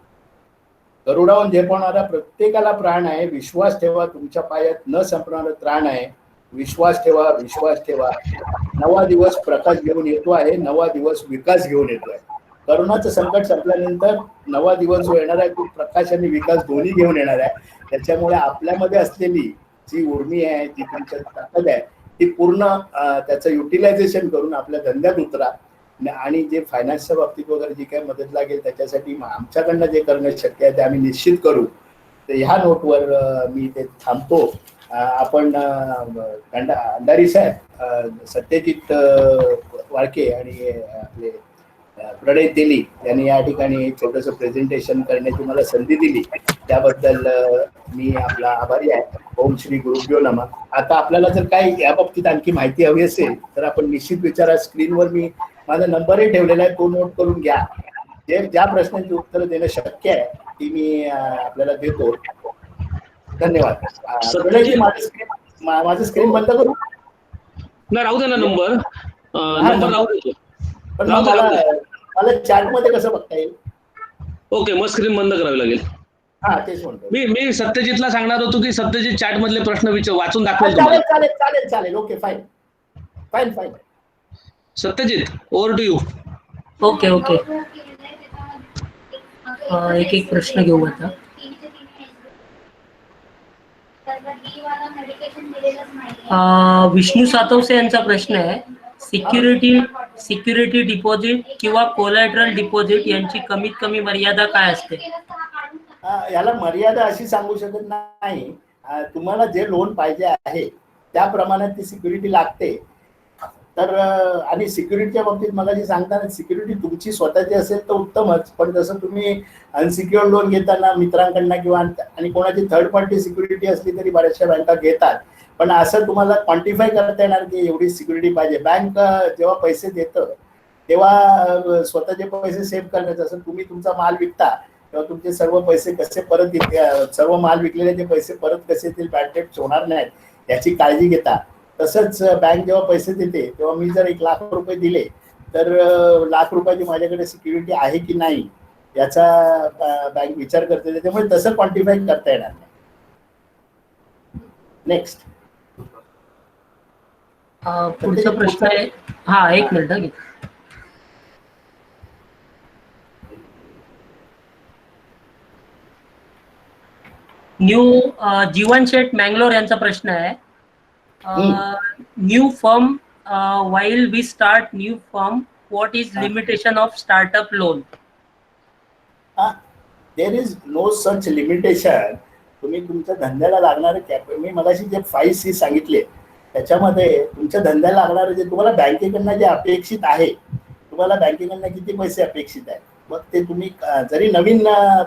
गरुडाहून झेपवणारा प्रत्येकाला प्राण आहे. विश्वास ठेवा तुमच्या पायात न संपणारं त्राण आहे. विश्वास ठेवा, विश्वास ठेवा. नवा दिवस प्रकाश घेऊन येतो आहे, नवा दिवस विकास घेऊन येतो आहे. करोनाचं संकट संपल्यानंतर नवा दिवस जो येणार आहे तो प्रकाश आणि विकास दोन्ही घेऊन येणार आहे. त्याच्यामुळे आपल्यामध्ये असलेली जी उर्मी आहे, जी तुमच्या ताकद आहे, ती पूर्ण त्याचं युटिलायझेशन करून आपल्या धंद्यात उतरा आणि जे फायनान्सच्या बाबतीत वगैरे जी काही मदत लागेल त्याच्यासाठी आमच्याकडनं जे करणं शक्य आहे ते आम्ही निश्चित करू. तर ह्या नोटवर मी ते थांबतो. आपण अंधारी साहेब, सत्यजित वाळके आणि आपले प्रणय तेली यांनी या ठिकाणी छोटंसं प्रेझेंटेशन करण्याची मला संधी दिली, त्याबद्दल मी आपला आभारी आहे. ओम श्री गुरुभ्यो नमः. आता आपल्याला जर काही या बाबतीत आणखी माहिती हवी असेल तर आपण निश्चित विचारा. स्क्रीनवर मी माझा नंबरही ठेवलेला आहे, तो नोट करून घ्या. ज्या प्रश्नांची उत्तरं देणं शक्य आहे ती मी आपल्याला देतो. धन्यवाद. माझं स्क्रीन बंद करू ना? राहू दे ना नंबर राहू दे. पण मला चॅट मध्ये कसं बघता येईल? ओके, मग स्क्रीन बंद करावी लागेल. हा, तेच म्हणतो मी सत्यजितला सांगणार होतो की सत्यजित चॅट मधले प्रश्न वाचून दाखवेल. चालेल चालेल चालेल चालेल. Okay, fine fine fine. Satyajit, over to you. Okay okay. एक एक प्रश्न घेऊ आता. विष्णू सातवसे यांचा प्रश्न आहे, सिक्युरिटी डिपॉझिट किंवा कोलॅटरल डिपॉझिट यांची कमीत कमी मर्यादा काय असते? याला मर्यादा अशी सांगू शकत नाही. तुम्हाला जे लोन पाहिजे आहे त्या प्रमाणात ती सिक्युरिटी लागते. तर आणि सिक्युरिटीच्या बाबतीत मला जे सांगताना सिक्युरिटी तुमची स्वतःची असेल तर उत्तमच, पण जसं तुम्ही अनसिक्युअर्ड लोन घेताना मित्रांकडनं किंवा आणि कोणाची थर्ड पार्टी सिक्युरिटी असली तरी बऱ्याचशा बँका घेतात. पण असं तुम्हाला क्वांटिफाय करता येणार की एवढी सिक्युरिटी पाहिजे. बँक जेव्हा पैसे देतं तेव्हा स्वतःचे पैसे सेव्ह करण्याचं, असं तुम्ही तुमचा माल विकता तेव्हा तुमचे सर्व पैसे कसे परत येतील, सर्व माल विकलेले पैसे परत कसे येतील, बॅड डेब्ट होणार नाहीत याची काळजी घेता. तसंच बँक जेव्हा पैसे देते तेव्हा मी जर 1 लाख रुपये दिले तर लाख रुपयाची माझ्याकडे सिक्युरिटी आहे की नाही याचा बँक विचार करते. त्यामुळे तसं क्वांटिफाय करता येणार नाही. नेक्स्ट. पुढचा प्रश्न आहे. हा, एक मिनिट. जीवन शेठ मँगलोर यांचा प्रश्न आहे, new firm while we start new firm, what is limitation of startup loan? There is no such limitation. तुम्ही तुमच्या धंद्याला लागणारे मी मगाशी जे 5 C सांगितले त्याच्यामध्ये तुमच्या धंद्याला लागणारे जे तुम्हाला बँकेकडनं जे अपेक्षित आहे, तुम्हाला बँकेकडनं किती पैसे अपेक्षित आहे मग ते तुम्ही जरी नवीन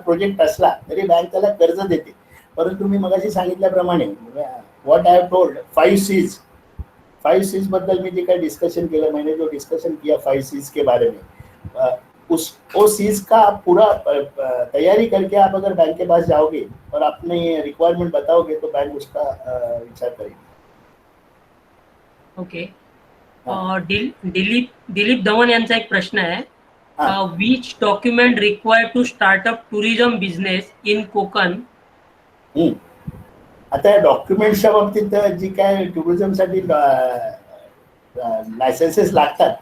प्रोजेक्ट असला तरी बँक त्याला कर्ज देते. परंतु मी मगाशी सांगितल्याप्रमाणे what I have told 5 Cs बद्दल मी जे काही डिस्कशन केलं, मैंने जो डिस्कशन किया 5 Cs के बारे में, वो चीज का पूरा तैयारी करके आप अगर बैंक के पास जाओगे और अपनी रिक्वायरमेंट बताओगे तो बैंक उसका विचार करेगी. ओके. दिलीप धवन यांचा एक प्रश्न आहे. Which document required to startup tourism business in Konkan? आता या डॉक्युमेंट्सच्या बाबतीत जी काय टुरिझमसाठी लायसन्सेस लागतात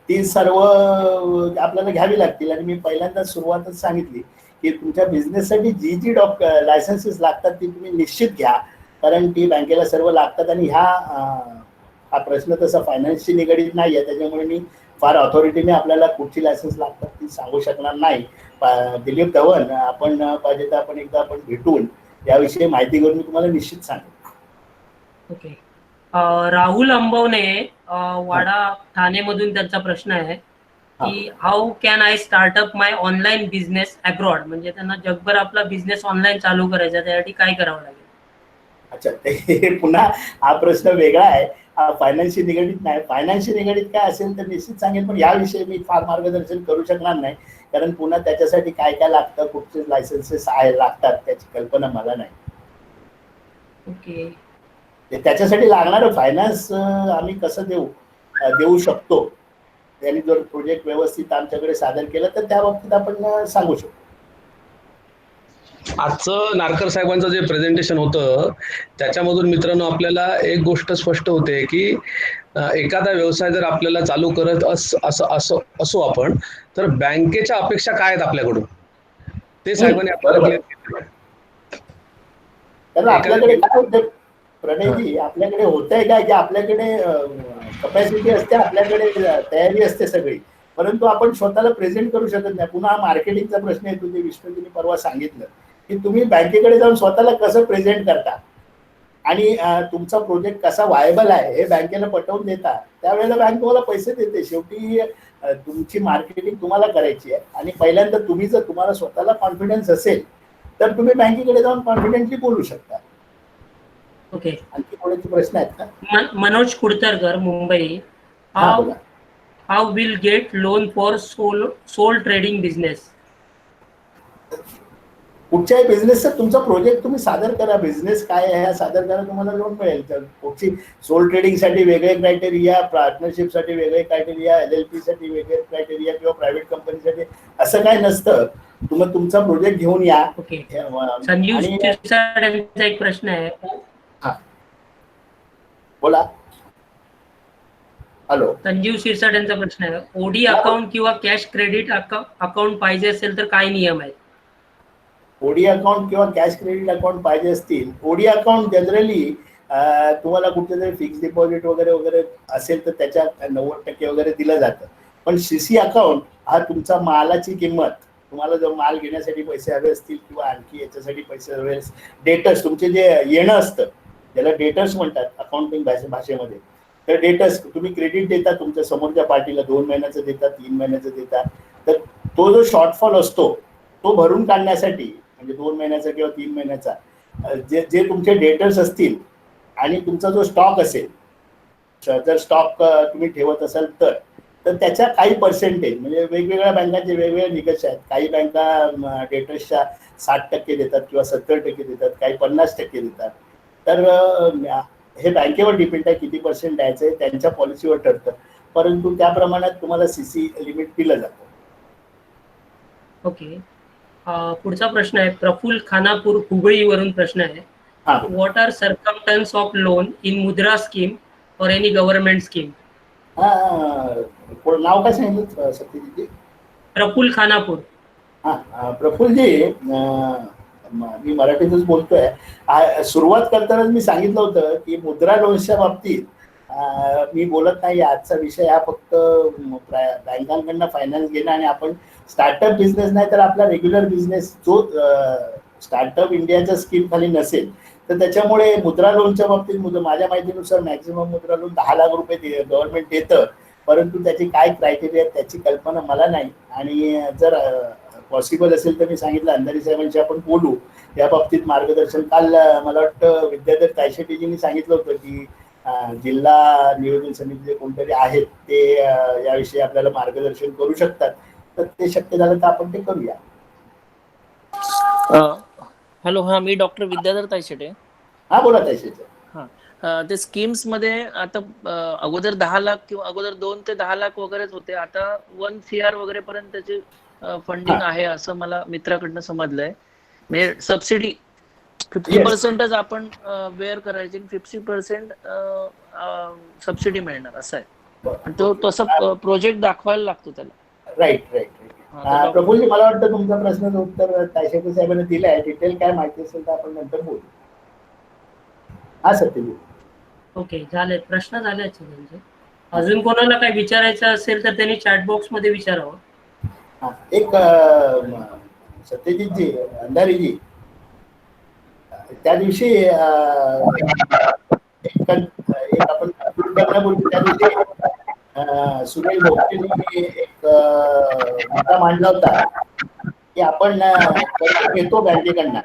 ती सर्व आपल्याला घ्यावी लागतील. आणि मी पहिल्यांदाच सुरुवातच सांगितली की तुमच्या बिझनेससाठी जी लायसन्सेस लागतात ती तुम्ही निश्चित घ्या, कारण ती बँकेला सर्व लागतात. आणि हा प्रश्न तसा फायनान्सशी निगडीत नाही आहे, त्याच्यामुळे मी फार ऑथॉरिटीने आपल्याला कुठची लायसन्स लागतात ती सांगू शकणार नाही. दिलीप धवन, आपण पाहिजे तर आपण एकदा भेटून याविषयी माहिती घेऊन मी तुम्हाला निश्चित सांगेन. ओके. राहुल अंबवणे, वाडा ठाणेमधून त्यांचा प्रश्न आहे की how can I startup my online business abroad? म्हणजे त्यांना जगभर आपला बिझनेस ऑनलाईन चालू करायचा, त्यासाठी काय करावं लागेल? अच्छा, ते पुन्हा हा प्रश्न वेगळा आहे, फायनान्सशी निगडीत नाही. फायनान्सशी निगडीत काय असेल तर निश्चित सांगेल, पण याविषयी मी फार मार्गदर्शन करू शकणार नाही, कारण पुन्हा त्याच्यासाठी काय काय लागतं, कुठचे लायसन्सेस लागतात त्याची कल्पना मला नाही. ओके. त्याच्यासाठी लागणारं फायनान्स आम्ही कसं देऊ शकतो, त्यांनी जर प्रोजेक्ट व्यवस्थित आमच्याकडे सादर केलं तर त्या बाबतीत आपण सांगू शकतो. आजचं नारकर साहेबांचं जे प्रेझेंटेशन होतं त्याच्यामधून मित्रांनो आपल्याला एक गोष्ट स्पष्ट होते की एखादा व्यवसाय जर आपल्याला चालू करत असो आपण, तर बँकेच्या अपेक्षा काय आहेत आपल्याकडून ते साहेबांनी आपल्याला क्लिअर केलं. कारण आपल्याकडे काय होतं प्रणयजी, आपल्याकडे होतंय काय की आपल्याकडे कपॅसिटी असते, आपल्याकडे तयारी असते सगळी, परंतु आपण स्वतःला प्रेझेंट करू शकत नाही. पुन्हा मार्केटिंगचा प्रश्न येतो, जे विष्णूजींनी परवा सांगितलं की तुम्ही बँकेकडे जाऊन स्वतःला कसं प्रेझेंट करता आणि तुमचा प्रोजेक्ट कसा व्हायबल आहे हे बँकेला पटवून देता, त्यावेळेला बँक तुम्हाला पैसे देते. शेवटी तुमची मार्केटिंग तुम्हाला करायची आहे आणि पहिल्यांदा तुम्हाला स्वतःला कॉन्फिडन्स असेल तर तुम्ही बँकेकडे जाऊन कॉन्फिडेंटली बोलू शकता. ओके. आणखी कोणाचे प्रश्न आहेत का? Manoj Kudtarkar, Mumbai. How will get loan for sole trading business? कुठच्याही बिझनेसचा तुमचा प्रोजेक्ट तुम्ही सादर करा, बिझनेस काय आहे सादर करा, तुम्हाला लोन मिळेल. तर कुठची सोल ट्रेडिंगसाठी वेगळे क्रायटेरिया, पार्टनरशिपसाठी वेगळे क्रायटेरिया, LLP साठी वेगळे क्रायटेरिया किंवा प्रायव्हेट कंपनीसाठी असं काय नसतं. तुम्ही तुमचा प्रोजेक्ट घेऊन या. ओके. संजीव शिरसाट यांचा एक प्रश्न आहे. बोला. हॅलो. संजीव शिरसाट यांचा प्रश्न आहे, ओडी अकाउंट किंवा कॅश क्रेडिट अकाउंट पाहिजे असेल तर काय नियम आहेत? ओडी अकाउंट किंवा कॅश क्रेडिट अकाउंट पाहिजे असतील, ओडी अकाउंट जनरली तुम्हाला कुठे जरी फिक्स डिपॉझिट वगैरे असेल तर त्याच्या 90% वगैरे दिलं जातं. पण CC अकाउंट हा तुमचा मालाची किंमत, तुम्हाला जर माल घेण्यासाठी पैसे हवे असतील किंवा आणखी याच्यासाठी पैसे हवे, डेटर्स तुमचे जे येणं असतं त्याला डेटर्स म्हणतात अकाउंटिंग भाषेमध्ये. तर डेटर्स तुम्ही क्रेडिट देता तुमच्या समोरच्या पार्टीला, 2 महिन्याचं देता, 3 महिन्याचं देता, तर तो जो शॉर्टफॉल असतो तो भरून काढण्यासाठी, म्हणजे 2 महिन्याचा किंवा 3 महिन्याचा जे तुमचे डेटर्स असतील आणि तुमचा जो स्टॉक असेल, जर स्टॉक तुम्ही ठेवत असाल तर त्याच्या काही पर्सेंटेज, म्हणजे वेगवेगळ्या बँकांचे वेगवेगळे निकष आहेत. काही बँका डेटर्सच्या 60% देतात किंवा 70% देतात, काही 50% देतात. तर हे बँकेवर डिपेंड आहे किती % द्यायचं आहे, त्यांच्या पॉलिसीवर ठरतं, परंतु त्या प्रमाणात तुम्हाला CC लिमिट दिलं जातं. ओके. पुढचा प्रश्न आहे प्रफुल्ल खानापूर, हुबळीवरून प्रश्न आहे. What are circumstances of loan in Mudra scheme or any government scheme? नाव काय सांगितलं सत्यजितजी? प्रफुल्ल खानापूर. प्रफुल्लजी, मी मराठीतच बोलतोय. सुरुवात करतानाच मी सांगितलं होतं की मुद्रा लोन्सच्या बाबतीत मी बोलत नाही. आजचा विषय हा फक्त बँकांकडनं फायनान्स घेणं आणि आपण स्टार्टअप बिझनेस नाही तर आपला रेग्युलर बिझनेस जो स्टार्टअप इंडियाच्या स्कीम खाली नसेल तर त्याच्यामुळे मुद्रा लोनच्या बाबतीत माझ्या माहितीनुसार मॅक्झिमम मुद्रा लोन 10 लाख रुपये गव्हर्नमेंट देतं. परंतु त्याची काय क्रायटेरिया त्याची कल्पना मला नाही. आणि जर पॉसिबल असेल तर मी सांगितलं अंधारी साहेबांशी आपण बोलू या बाबतीत मार्गदर्शन. काल मला वाटतं विद्याधर तायशेटेजींनी सांगितलं होतं की जिल्हा नियोजन समितीचे कोणतरी आहेत ते याविषयी आपल्याला मार्गदर्शन करू शकतात. तर ते शक्य झालं तर आपण ते करूया. हॅलो, हा मी डॉक्टर विद्याधर तायशेटे. हा बोला तायशेटे. ते स्कीम्स मध्ये आता अगोदर 10 लाख किंवा अगोदर 2 ते 10 लाख वगैरेच होते, आता 1 CR वगैरे पर्यंत त्याची फंडिंग आहे असं मला मित्राकडनं समजलंय. म्हणजे सबसिडी 50%च आपण बेअर करायची, 50% सबसिडी मिळणार असं आहे. तो तसं प्रोजेक्ट दाखवायला लागतो त्याला. Right right right. प्रफुल्लजी, मला वाटतं तुमच्या प्रश्नाचं उत्तर तायशेटे साहेबांनी दिलं आहे. डिटेल काय माहिती असेल तर आपण नंतर बोलू. हा सत्यजी. ओके, झाले प्रश्न झाले त्यांचे. अजून कोणाला काही विचारायचं असेल तर त्यांनी चॅट बॉक्स मध्ये विचारावं. एक सत्यजितजी, अंधारीजी, त्या दिवशी एक आपण करण्यापूर्वी त्या दिवशी सुनील भोगटेंनी एक मुद्दा मांडला होता की आपण कर्ज घेतो बँकेकडनं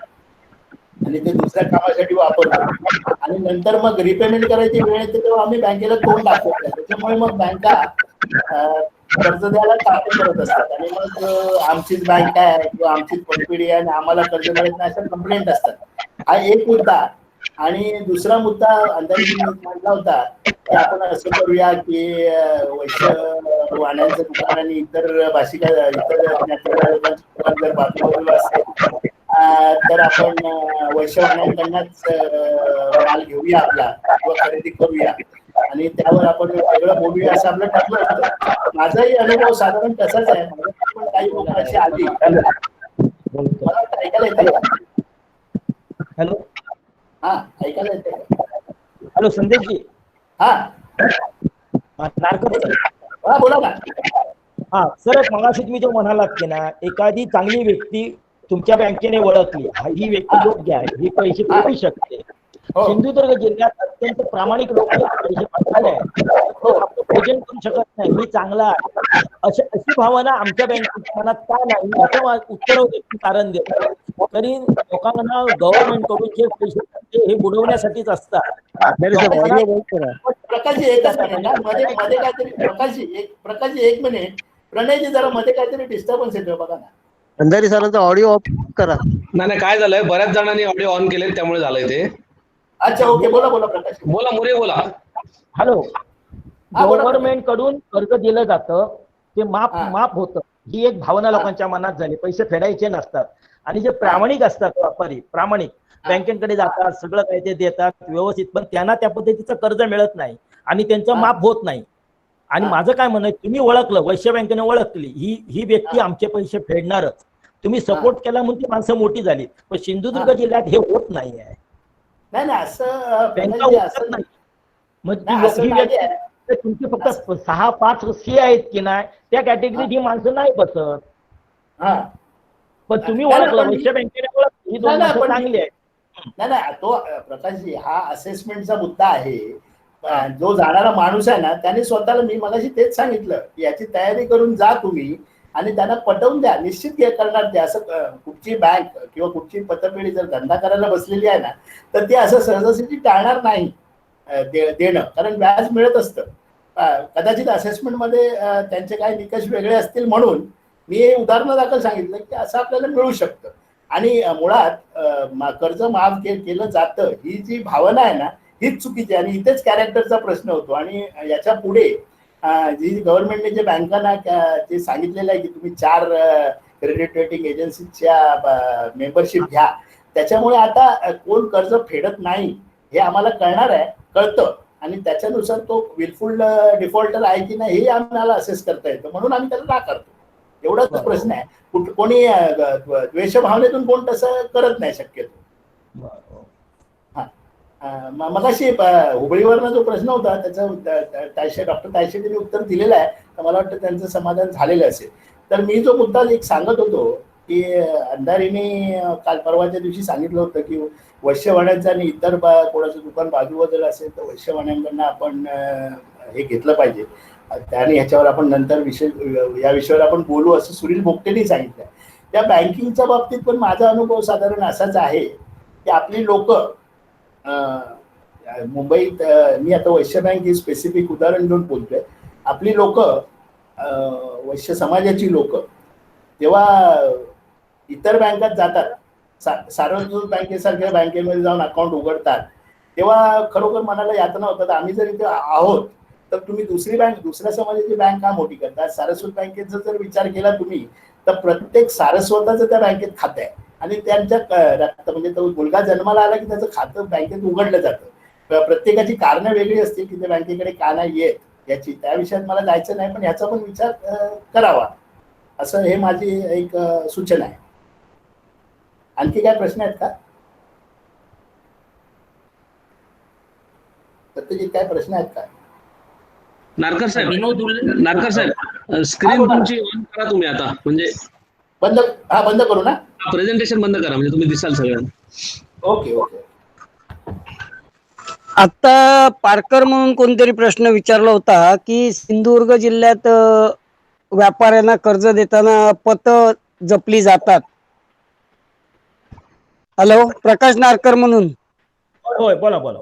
आणि ते दुसऱ्या कामासाठी वापरतो आणि नंतर मग रिपेमेंट करायची वेळ येते तेव्हा आम्ही बँकेला तोंड दाखवत नाही. त्याच्यामुळे मग बँका कर्ज द्यायला टाकून करत असतात आणि मग आमचीच बँक आहे किंवा आमचीच पतपिढी आहे आणि आम्हाला कर्ज मिळत नाही अशा कंप्लेंट असतात. हा एक मुद्दा. आणि दुसरा मुद्दा अंधारीजींनी मांडला होता की आपण असं करूया की वैश्य वाण्याचं दुकान आणि इतर भाषिका इतर लोकांचं दुकान जर बाजूबाजूला असेल तर आपण वैश्यवाण्यांकडनंच माल घेऊया आपला किंवा खरेदी करूया आणि त्यावर आपण वेगळं बोलूया असं आपलं ठरलं होतं. माझाही अनुभव साधारण तसाच आहे. पण काही लोक अशी आली. मला ऐकायला येते का? हॅलो, हा ऐकायला येते का? हॅलो संदेशजी. हा नारकर. हा बोला ना. हा सर, मगाशी तुम्ही जो म्हणालात की ना, एखादी चांगली व्यक्ती तुमच्या बँकेने ओळखली, ही व्यक्ती योग्य आहे, ही पैसे देऊ शकते. सिंधुदुर्ग जिल्ह्यात अत्यंत प्रामाणिक लोक पैसे पाठवले आपण प्रेझेंट करू शकत नाही, मी चांगला आहे अशी भावना आमच्या बँकेच्या मनात का नाही याचं उत्तर कारण देतो. तरी लोकांना गव्हर्नमेंट कडून जे पैसे हे बुडवण्यासाठीच असतात. प्रकाशजी एकच मिनिट ना, मध्ये काहीतरी प्रकाशजी एक मिनिट. प्रणयजी जरा मध्ये काहीतरी डिस्टर्बन्स येतोय बघा ना. अंधारी सरांचा ऑडिओ ऑफ करा. नाही काय झालंय, बऱ्याच जणांनी ऑडिओ ऑन केले त्यामुळे झालंय ते. अच्छा ओके, बोला बोला प्रकाश. बोला मुरे बोला. हॅलो, गव्हर्नमेंट कडून कर्ज दिलं जातं ते माफ होतं, ही एक भावना लोकांच्या मनात झाली. पैसे फेडायचे नसतात आणि जे प्रामाणिक असतात व्यापारी, प्रामाणिक बँकेकडे जातात, सगळं काही ते देतात व्यवस्थित, पण त्यांना त्या पद्धतीचं कर्ज मिळत नाही आणि त्यांचं माफ होत नाही. आणि माझं काय म्हणणं, तुम्ही ओळखलं, वैश्य बँकेने ओळखली ही व्यक्ती आमचे पैसे फेडणारच, तुम्ही सपोर्ट केला म्हणून ती माणसं मोठी झाली. पण सिंधुदुर्ग जिल्ह्यात हे होत नाही आहे. नाही असं बँका उचलत नाही. मग तुमचे फक्त 6-5 C आहेत की नाही, त्या कॅटेगरीत ही माणसं नाही बसत. पण तुम्ही ओळखलं, वैश्य बँकेने ओळखली, ही दोन माणसं चांगली आहेत. नाही तो प्रकाशजी हा असेसमेंटचा मुद्दा आहे. जो जाणारा माणूस आहे ना त्याने स्वतःला, मी मगाशी तेच सांगितलं की याची तयारी करून जा तुम्ही आणि त्यांना पटवून द्या, निश्चित करणार ते. असं कुठची बँक किंवा कुठची पतपेढी जर धंदा करायला बसलेली आहे ना तर ती असं सहजासहजी टाळणार नाही देणं, कारण व्याज मिळत असतं. कदाचित असेसमेंटमध्ये त्यांचे काही निकष वेगळे असतील म्हणून मी हे उदाहरणादाखल सांगितलं की असं आपल्याला मिळू शकतं. आणि मुळात कर्ज माफ केलं जातं ही जी भावना आहे ना हीच चुकीची आहे आणि इथेच कॅरेक्टरचा प्रश्न होतो. आणि याच्या पुढे जी गव्हर्नमेंटने जे बँकांना जे सांगितलेलं आहे की तुम्ही 4 क्रेडिट रेटिंग एजन्सीच्या मेंबरशिप घ्या, त्याच्यामुळे आता कोण कर्ज फेडत नाही हे आम्हाला कळतं आणि त्याच्यानुसार तो विलफुल डिफॉल्टर आहे की नाही हे आम्हाला असेस करता येतं, म्हणून आम्ही त्याला नाकारतो. एवढाच प्रश्न आहे. कोणी द्वेष भावनेतून कोण तसं करत नाही शक्यतो. मगाशी हुबळीवरनं जो प्रश्न होता त्याचं डॉक्टर तायशेटेंनी उत्तर दिलेलं आहे, तर मला वाटतं त्यांचं समाधान झालेलं असेल. तर मी जो मुद्दा एक सांगत होतो की अंधारीने काल परवाच्या दिवशी सांगितलं होतं की वैश्यवाण्यांचं आणि इतर कोणाचं दुकान बाजूबाजूला असेल तर वैश्यवाण्यांकडनं आपण हे घेतलं पाहिजे. त्याने ह्याच्यावर आपण नंतर या विषयावर आपण बोलू असं सुनील भोगटेंनी सांगितलं. त्या बँकिंगच्या बाबतीत पण माझा अनुभव साधारण असाच आहे की आपली लोक मुंबईत, मी आता वैश्य बँक ही स्पेसिफिक उदाहरण घेऊन बोलतोय, आपली लोक वैश्य समाजाची लोक तेव्हा इतर बँकात जातात, सार्वजनिक बँकेसारख्या बँकेमध्ये जाऊन अकाउंट उघडतात, तेव्हा खरोखर मनाला यातना होतात, आम्ही जर इथे आहोत तर तुम्ही दुसऱ्या समाजाची बँक का मोठी करता. सारस्वत बँकेचा जर विचार केला तुम्ही तर प्रत्येक सारस्वताचं त्या बँकेत खातं आहे आणि त्यांच्या म्हणजे तो मुलगा जन्माला आला की त्याचं खातं बँकेत उघडलं जातं. प्रत्येकाची कारणं वेगळी असतील की ते बँकेकडे का नाही येत याची, त्या विषयात मला जायचं नाही, पण याचा पण विचार करावा असं हे माझी एक सूचना आहे. आणखी काय प्रश्न आहेत का? सत्यजित काय प्रश्न आहेत का? नारकर साहेब, विनोद नारकर साहेब स्क्रीन तुमची ऑन करा तुम्ही आता, म्हणजे बंद करू ना, प्रेझेंटेशन बंद करा म्हणजे तुम्ही दिसाल सगळ्यांना. Okay okay. आता पारकर म्हणून कोणतरी प्रश्न विचारला होता की सिंधुदुर्ग जिल्ह्यात व्यापाऱ्यांना कर्ज देताना पत जपली जातात. हॅलो, प्रकाश नारकर म्हणून. होय, बोला बोला.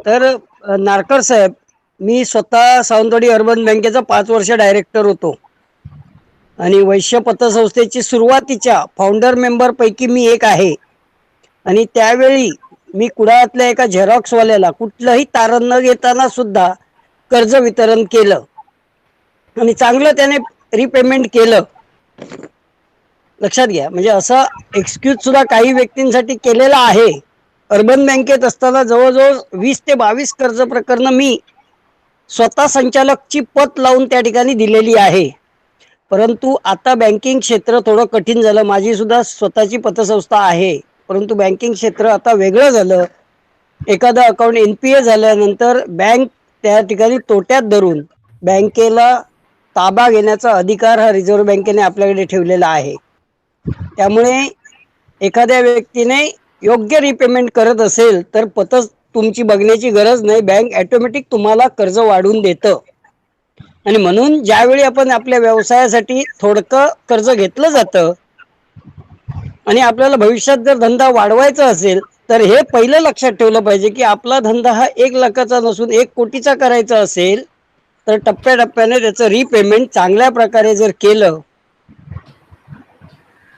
तर नारकर साहेब, मी स्वतः सावंतवाडी अर्बन बँकेचा 5 वर्ष डायरेक्टर होतो आणि वैश्य पतसंस्थेची सुरुवातीच्या फाउंडर मेंबर पैकी मी एक आहे. आणि त्यावेळी मी कुडाळातल्या एका झेरॉक्सवाल्याला कुठलंही तारण न घेताना सुद्धा कर्ज वितरण केलं आणि चांगलं त्याने रिपेमेंट केलं. लक्षात घ्या, म्हणजे असं एक्सक्यूज सुद्धा काही व्यक्तींसाठी केलेला आहे. अर्बन बँकेत असताना जवळजवळ 20 ते 22 कर्ज प्रकरणं मी स्वतः संचालकची पत लावून त्या ठिकाणी दिलेली आहे. परंतु आता बँकिंग क्षेत्र थोडं कठीण झालं. माझी सुद्धा स्वतःची पतसंस्था आहे, परंतु बँकिंग क्षेत्र आता वेगळं झालं. एखादं अकाउंट NPA झाल्यानंतर बँक त्या ठिकाणी तोट्यात धरून बँकेला ताबा घेण्याचा अधिकार हा रिझर्व्ह बँकेने आपल्याकडे ठेवलेला आहे. त्यामुळे एखाद्या व्यक्तीने योग्य रिपेमेंट करत असेल तर पत तुमची बघण्याची गरज नाही, बँक ऑटोमॅटिक तुम्हाला कर्ज वाढवून देतं. आणि म्हणून ज्यावेळी आपण आपल्या व्यवसायासाठी थोडकं कर्ज घेतलं जातं आणि आपल्याला भविष्यात जर धंदा वाढवायचा असेल तर हे पहिलं लक्षात ठेवलं पाहिजे की आपला धंदा हा 1 लाखाचा नसून 1 कोटीचा करायचा असेल तर टप्प्याटप्प्याने त्याचं रिपेमेंट चांगल्या प्रकारे जर केलं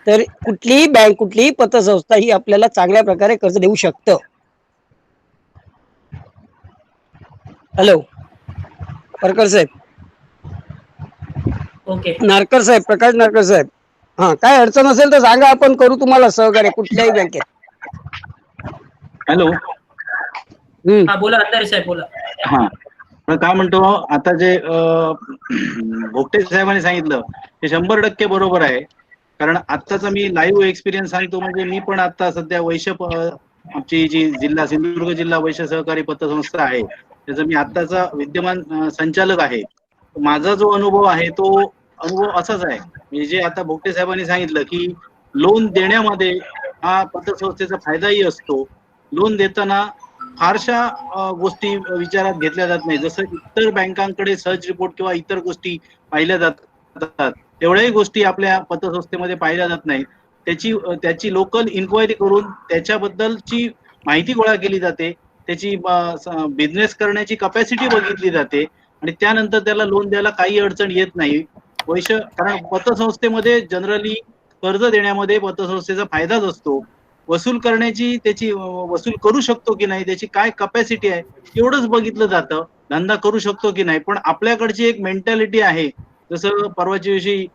तर कुठलीही बँक, कुठलीही पतसंस्था ही आपल्याला चांगल्या प्रकारे कर्ज देऊ शकतं. हॅलो परकर साहेब. ओके. नारकर साहेब, प्रकाश नारकर साहेब, हा काय अडचण असेल तर सांगा, आपण करू तुम्हाला सहकार्य कुठल्याही बँकेत. हॅलो. हा बोला अंधारे साहेब, बोला. हा, काय म्हणतो, आता जे भोगटे साहेबांनी सांगितलं ते 100% बरोबर आहे. कारण आत्ताचा मी लाईव्ह एक्सपिरियन्स सांगतो, म्हणजे मी पण आता सध्या वैश्य आमची जी सिंधुदुर्ग जिल्हा वैश्य सहकारी पतसंस्था आहे त्याचा मी आत्ताचा विद्यमान संचालक आहे. माझा जो अनुभव आहे तो अनुभव असाच आहे, म्हणजे जे आता भोगटे साहेबांनी सांगितलं की लोन देण्यामध्ये हा पतसंस्थेचा फायदाही असतो. लोन देताना फारशा गोष्टी विचारात घेतल्या जात नाही, जसं इतर बँकांकडे सर्च रिपोर्ट किंवा इतर गोष्टी पाहिल्या जातात तेवढ्याही गोष्टी आपल्या पतसंस्थेमध्ये पाहिल्या जात नाही. त्याची लोकल इन्क्वायरी करून त्याच्याबद्दलची माहिती गोळा केली जाते, त्याची बिझनेस करण्याची कपॅसिटी बघितली जाते आणि त्यानंतर त्याला लोन द्यायला काही अडचण येत नाही. कारण पतसंस्थेमध्ये जनरली कर्ज देण्यामध्ये पतसंस्थेचा फायदाच असतो. वसूल करण्याची, त्याची वसूल करू शकतो की नाही, त्याची काय कपॅसिटी आहे एवढंच बघितलं जातं, धंदा करू शकतो की नाही. पण आपल्याकडची एक मेंटॅलिटी आहे, जसं परवाच्या दिवशी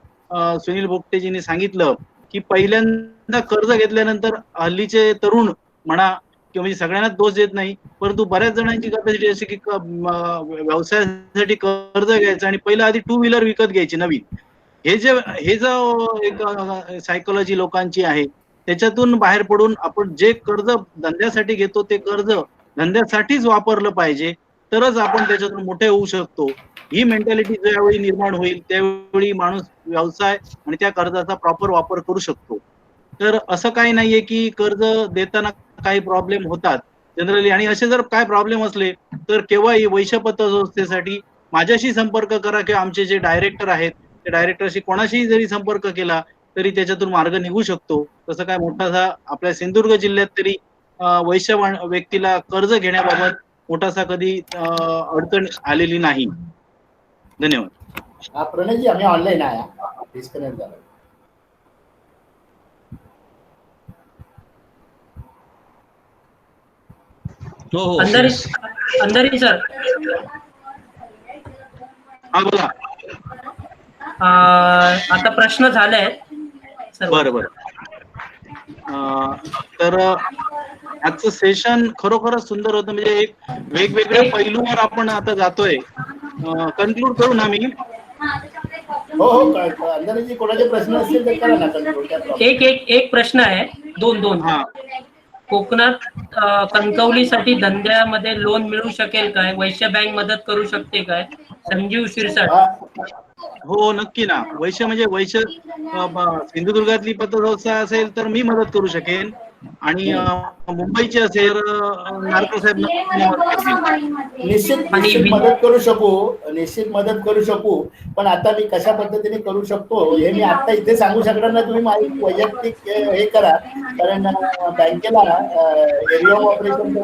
सुनील भोगटेजींनी सांगितलं की पहिल्यांदा कर्ज घेतल्यानंतर हल्लीचे तरुण म्हणा किंवा म्हणजे सगळ्यांनाच दोष देत नाही, परंतु बऱ्याच जणांची कपॅसिटी अशी की व्यवसायासाठी कर्ज घ्यायचं आणि पहिला आधी 2 व्हीलर विकत घ्यायची नवीन. हे जो एक सायकोलॉजी लोकांची आहे, त्याच्यातून बाहेर पडून आपण जे कर्ज धंद्यासाठी घेतो ते कर्ज धंद्यासाठीच वापरलं पाहिजे, तरच आपण त्याच्यातून मोठे होऊ शकतो. ही मेंटॅलिटी ज्यावेळी निर्माण होईल त्यावेळी माणूस व्यवसाय आणि त्या कर्जाचा प्रॉपर वापर करू शकतो. तर असं काही नाहीये की कर्ज देताना काही प्रॉब्लेम होतात, जनरली. आणि असे जर काय प्रॉब्लेम असले तर केव्हाही वैश्य पतसंस्थेसाठी माझ्याशी संपर्क करा किंवा आमचे जे डायरेक्टर आहेत त्या डायरेक्टरशी कोणाशीही जरी संपर्क केला तरी त्याच्यातून मार्ग निघू शकतो. तसं काय मोठासा आपल्या सिंधुदुर्ग जिल्ह्यात तरी वैश्य व्यक्तीला कर्ज घेण्याबाबत मोठासा कधी अडचण आलेली नाही. धन्यवाद. प्रणयजी आम्ही ऑनलाईन आहे, डिस्कनेक्ट झालं. हो हो अंधारी सर, हा बोला. आता प्रश्न झाले सर. बरं बरं. तर आजचं सेशन खरोखरच सुंदर होतं. म्हणजे एक वेगवेगळ्या पैलूवर आपण आता जातोय. कन्क्लूड करू ना मी? हो हो, अंधारीजी कोणाचे प्रश्न असतील तर करा ना conclude. एक प्रश्न आहे, दोन. हा. कोकणात कणकवलीसाठी धंद्यामध्ये लोन मिळू शकेल काय? वैश्य बँक मदत करू शकते काय? संजीव शिरसाट. हो नक्की ना. वैश्य म्हणजे वैश्य सिंधुदुर्गातली पतसंस्था असेल तर मी मदत करू शकेन, आणि मुंबईची असेल नारकर साहेब निश्चित मदत करू शकू. पण आता मी कशा पद्धतीने करू शकतो हे मी आता इथे सांगू शकणार नाही. तुम्ही माझी वैयक्तिक हे करा, कारण बँकेला एरिया ऑफ ऑपरेशन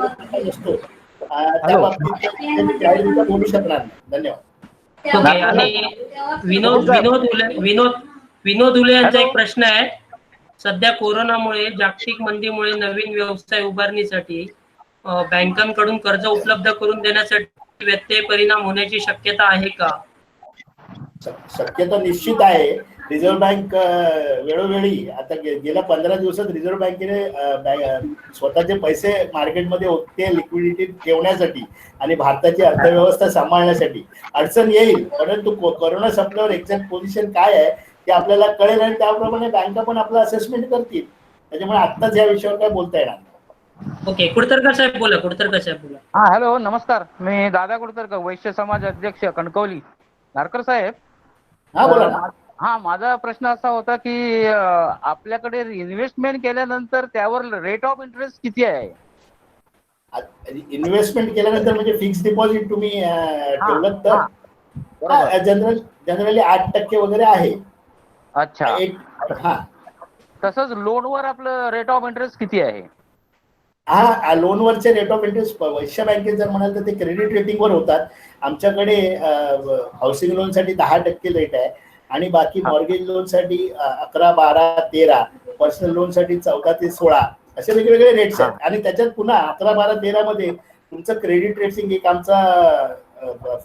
नसतो, त्या बाबतीत बोलू शकणार नाही. धन्यवाद. ओके. आणि विनोद उले यांचा एक प्रश्न आहे. सध्या कोरोनामुळे जागतिक मंदीमुळे नवीन व्यवसाय उभारणीसाठी बँकांकडून कर्ज उपलब्ध करून देण्यासाठी व्यत्यय परिणाम होण्याची शक्यता आहे का? शक्यता निश्चित आहे. रिझर्व्ह बँक वेळोवेळी आता गेल्या 15 दिवसात रिझर्व्ह बँकेने स्वतःचे पैसे मार्केटमध्ये होते लिक्विडिटी ठेवण्यासाठी आणि भारताची अर्थव्यवस्था सांभाळण्यासाठी. अडचण येईल, परंतु कोरोना संपल्यावर एक्झॅक्ट पोझिशन काय आहे ते आपल्याला कळेल आणि त्याप्रमाणे बँका पण आपलं असेसमेंट करतील. त्याच्यामुळे आत्ताच या विषयावर काय बोलता येणार नाही. ओके. कुडतरकर साहेब बोला. हा हॅलो, नमस्कार. मी दादा कुडतरकर, वैश्य समाज अध्यक्ष, कणकवली. नारकर साहेब, हा बोला ना. हा, माझा प्रश्न असा होता की आपल्याकडे इन्व्हेस्टमेंट केल्यानंतर त्यावर रेट ऑफ इंटरेस्ट किती आहे? इन्व्हेस्टमेंट केल्यानंतर म्हणजे फिक्स डिपॉझिट तुम्ही ठेवलं तर जनरली 8% वगैरे आहे. अच्छा. हा. तसंच लोनवर आपलं रेट ऑफ इंटरेस्ट किती आहे? हा, लोनवरचे रेट ऑफ इंटरेस्ट वैश्य बँकेत जर म्हणाल तर ते क्रेडिट रेटिंगवर होतात. आमच्याकडे हाऊसिंग लोनसाठी 10% रेट आहे, आणि बाकी मॉर्गेज लोनसाठी 11, 12, 13, पर्सनल लोनसाठी 14 ते 16 असे वेगवेगळे रेट्स आहेत. आणि त्याच्यात पुन्हा 11, 12, 13 मध्ये तुमचं क्रेडिट रेटिंग एक आमचा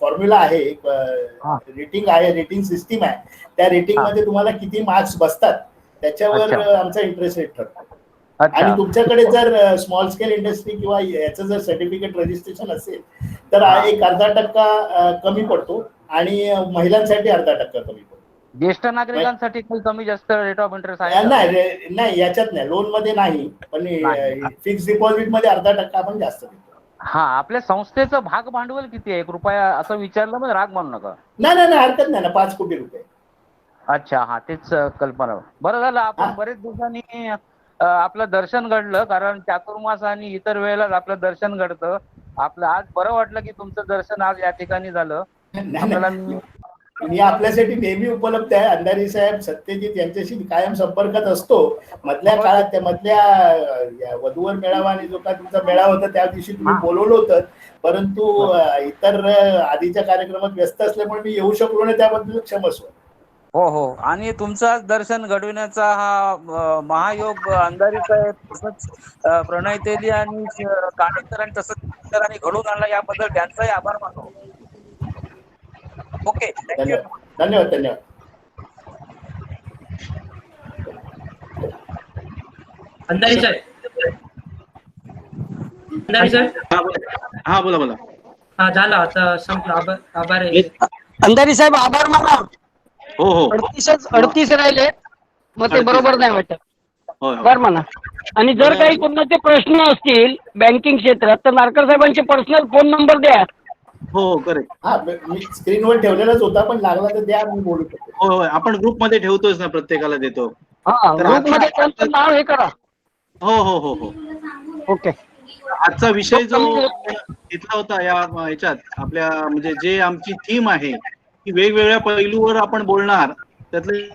फॉर्म्युला आहे, रेटिंग आहे, रेटिंग सिस्टीम आहे. त्या रेटिंग मध्ये तुम्हाला किती मार्क्स बसतात त्याच्यावर आमचा इंटरेस्ट रेट ठरतो. आणि तुमच्याकडे जर स्मॉल स्केल इंडस्ट्री किंवा याचं जर सर्टिफिकेट रजिस्ट्रेशन असेल तर एक 0.5% कमी पडतो, आणि महिलांसाठी 0.5% कमी पडतो. ज्येष्ठ नागरिकांसाठी काही कमी जास्त रेट ऑफ इंटरेस्ट आहे? नाही, याच्यात नाही, लोन मध्ये नाही, पण फिक्स डिपॉझिट मध्ये 0.5% आपण जास्त देतो. हा, आपल्या संस्थेचं भाग भांडवल किती आहे? कृपया असं विचारलं, मग राग मानू नका. नाही, हरकत नाही ना. 5 कोटी रुपये. अच्छा, हा, तेच कल्पना. बरं झालं आपण बरेच दिवसांनी आपलं दर्शन घडलं, कारण चातुर्मास आणि इतर वेळेला आपलं दर्शन घडतं. आपलं आज बरं वाटलं की तुमचं दर्शन आज या ठिकाणी झालं. मी आपल्यासाठी नेहमी उपलब्ध आहे. अंधारी साहेब, सत्यजित यांच्याशी कायम संपर्कात असतो. मधल्या काळात त्या मधल्या वधूवर मेळावा आणि जो काय तुमचा मेळावा होता त्या दिवशी तुम्ही बोलवलं होतं, परंतु इतर आधीच्या कार्यक्रमात व्यस्त असल्यामुळे मी येऊ शकलो नाही, त्याबद्दल क्षमस्व. हो. आणि तुमचं दर्शन घडविण्याचा हा महायोग अंधारी साहेब, तसंच प्रणय तेली आणि काणेकरांनी तसंच घडवून आणला, याबद्दल त्यांचाही आभार मानतो. ओके, धन्यवाद. अंधारी साहेब. हा बोला. हा, झालं आता संपलं. आभार आहे. अंधारी साहेब, आभार माना. हो. 38 राहिले, मग ते बरोबर नाही वाटत. बरं म्हणा. आणि जर काही कोणाचे प्रश्न असतील बँकिंग क्षेत्रात तर नारकर साहेबांचे पर्सनल फोन नंबर द्या. हो, करेक्ट. हा, मी स्क्रीनवर ठेवलेलाच होता, पण लागला तर द्या, मी बोलू शकतो. हो, आपण ग्रुप मध्ये ठेवतोच ना, प्रत्येकाला देतो. हा, ग्रुप मध्ये त्यांचं नाव हे करा. हो. ओके. आजचा विषय जो घेतला होता याच्यात आपल्या म्हणजे जे आमची थीम आहे की वेगवेगळ्या पैलूवर आपण बोलणार, त्यातले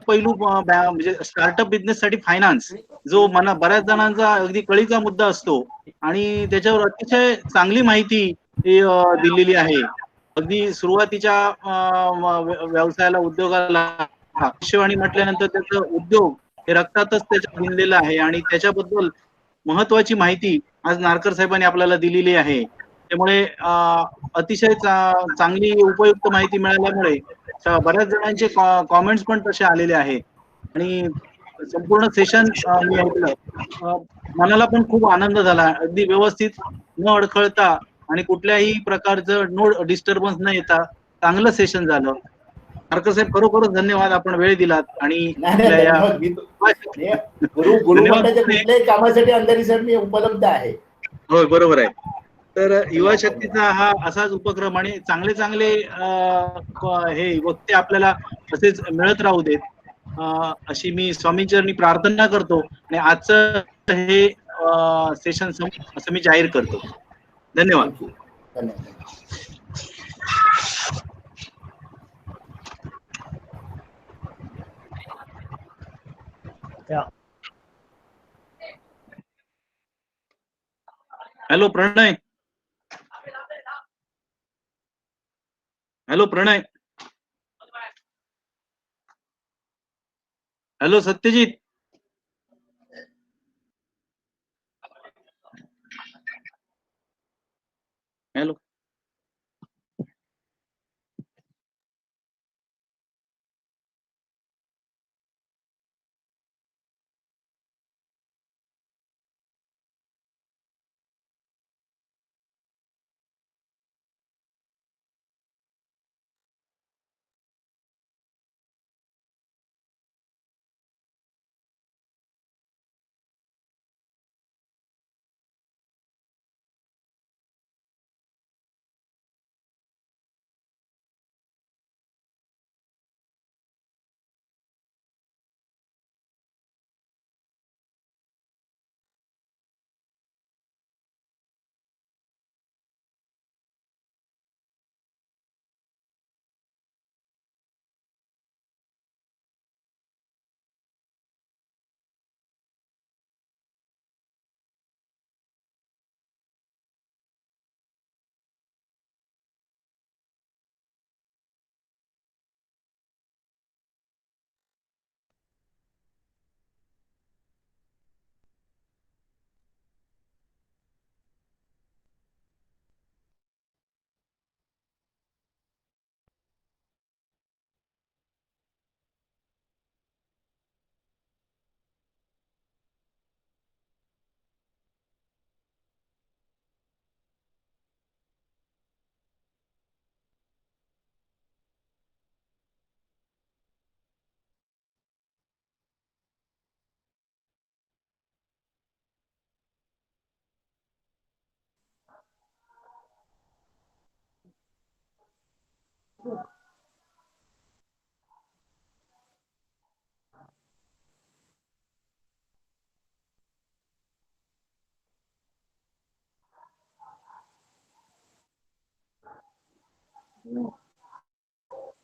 पैलू म्हणजे स्टार्टअप बिझनेस साठी फायनान्स, जो बऱ्याच जणांचा अगदी कळीचा मुद्दा असतो आणि त्याच्यावर अतिशय चांगली माहिती दिलेली आहे. अगदी सुरुवातीच्या व्यवसायाला, उद्योगाला भविष्यवाणी म्हटल्यानंतर त्याचं उद्योग हे रक्तातच त्याच्या भिनलेलं आहे आणि त्याच्याबद्दल महत्वाची माहिती आज नारकर साहेबांनी आपल्याला दिलेली आहे. त्यामुळे अतिशय चांगली उपयुक्त माहिती मिळाल्यामुळे बऱ्याच जणांचे कॉमेंट्स पण तसे आलेले आहेत आणि संपूर्ण सेशन मी ऐकलं. मनाला पण खूप आनंद झाला. अगदी व्यवस्थित, न अडखळता आणि कुठल्याही प्रकारचं नो डिस्टर्बन्स न येता चांगलं सेशन झालं. नारकर साहेब, खरोखरच धन्यवाद, आपण वेळ दिलात आणि आपल्या या गुरु मंडळाच्या कुठल्याही कामासाठी अंधारी सर मी उपलब्ध आहे. होय, बरोबर आहे. तर युवा शक्तीचा हा असाच उपक्रम आणि चांगले चांगले हे वक्ते आपल्याला असेच मिळत राहू देत, अशी मी स्वामींचरणी प्रार्थना करतो आणि आजचं हे सेशन असं मी जाहीर करतो. धन्यवाद. धन्यवाद. Hello Pranay. Hello Pranay. Hello Satyajit. Hello.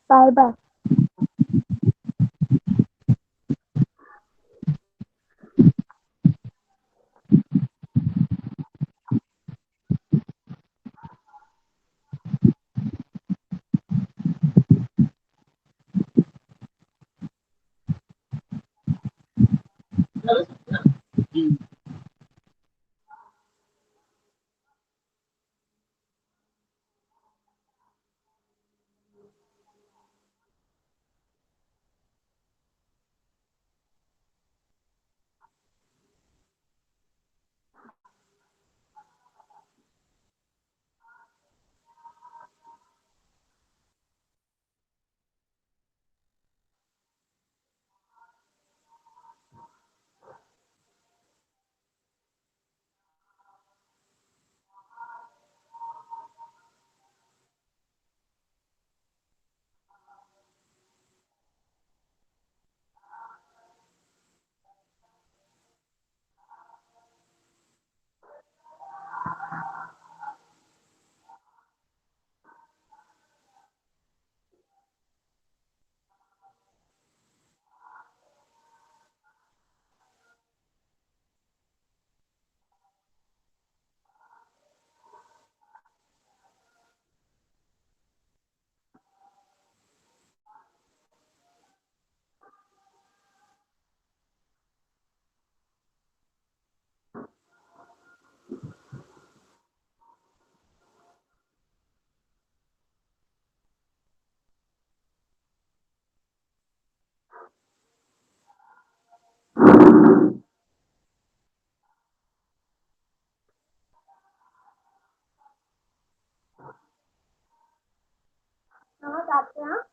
Bye bye. जाते हा.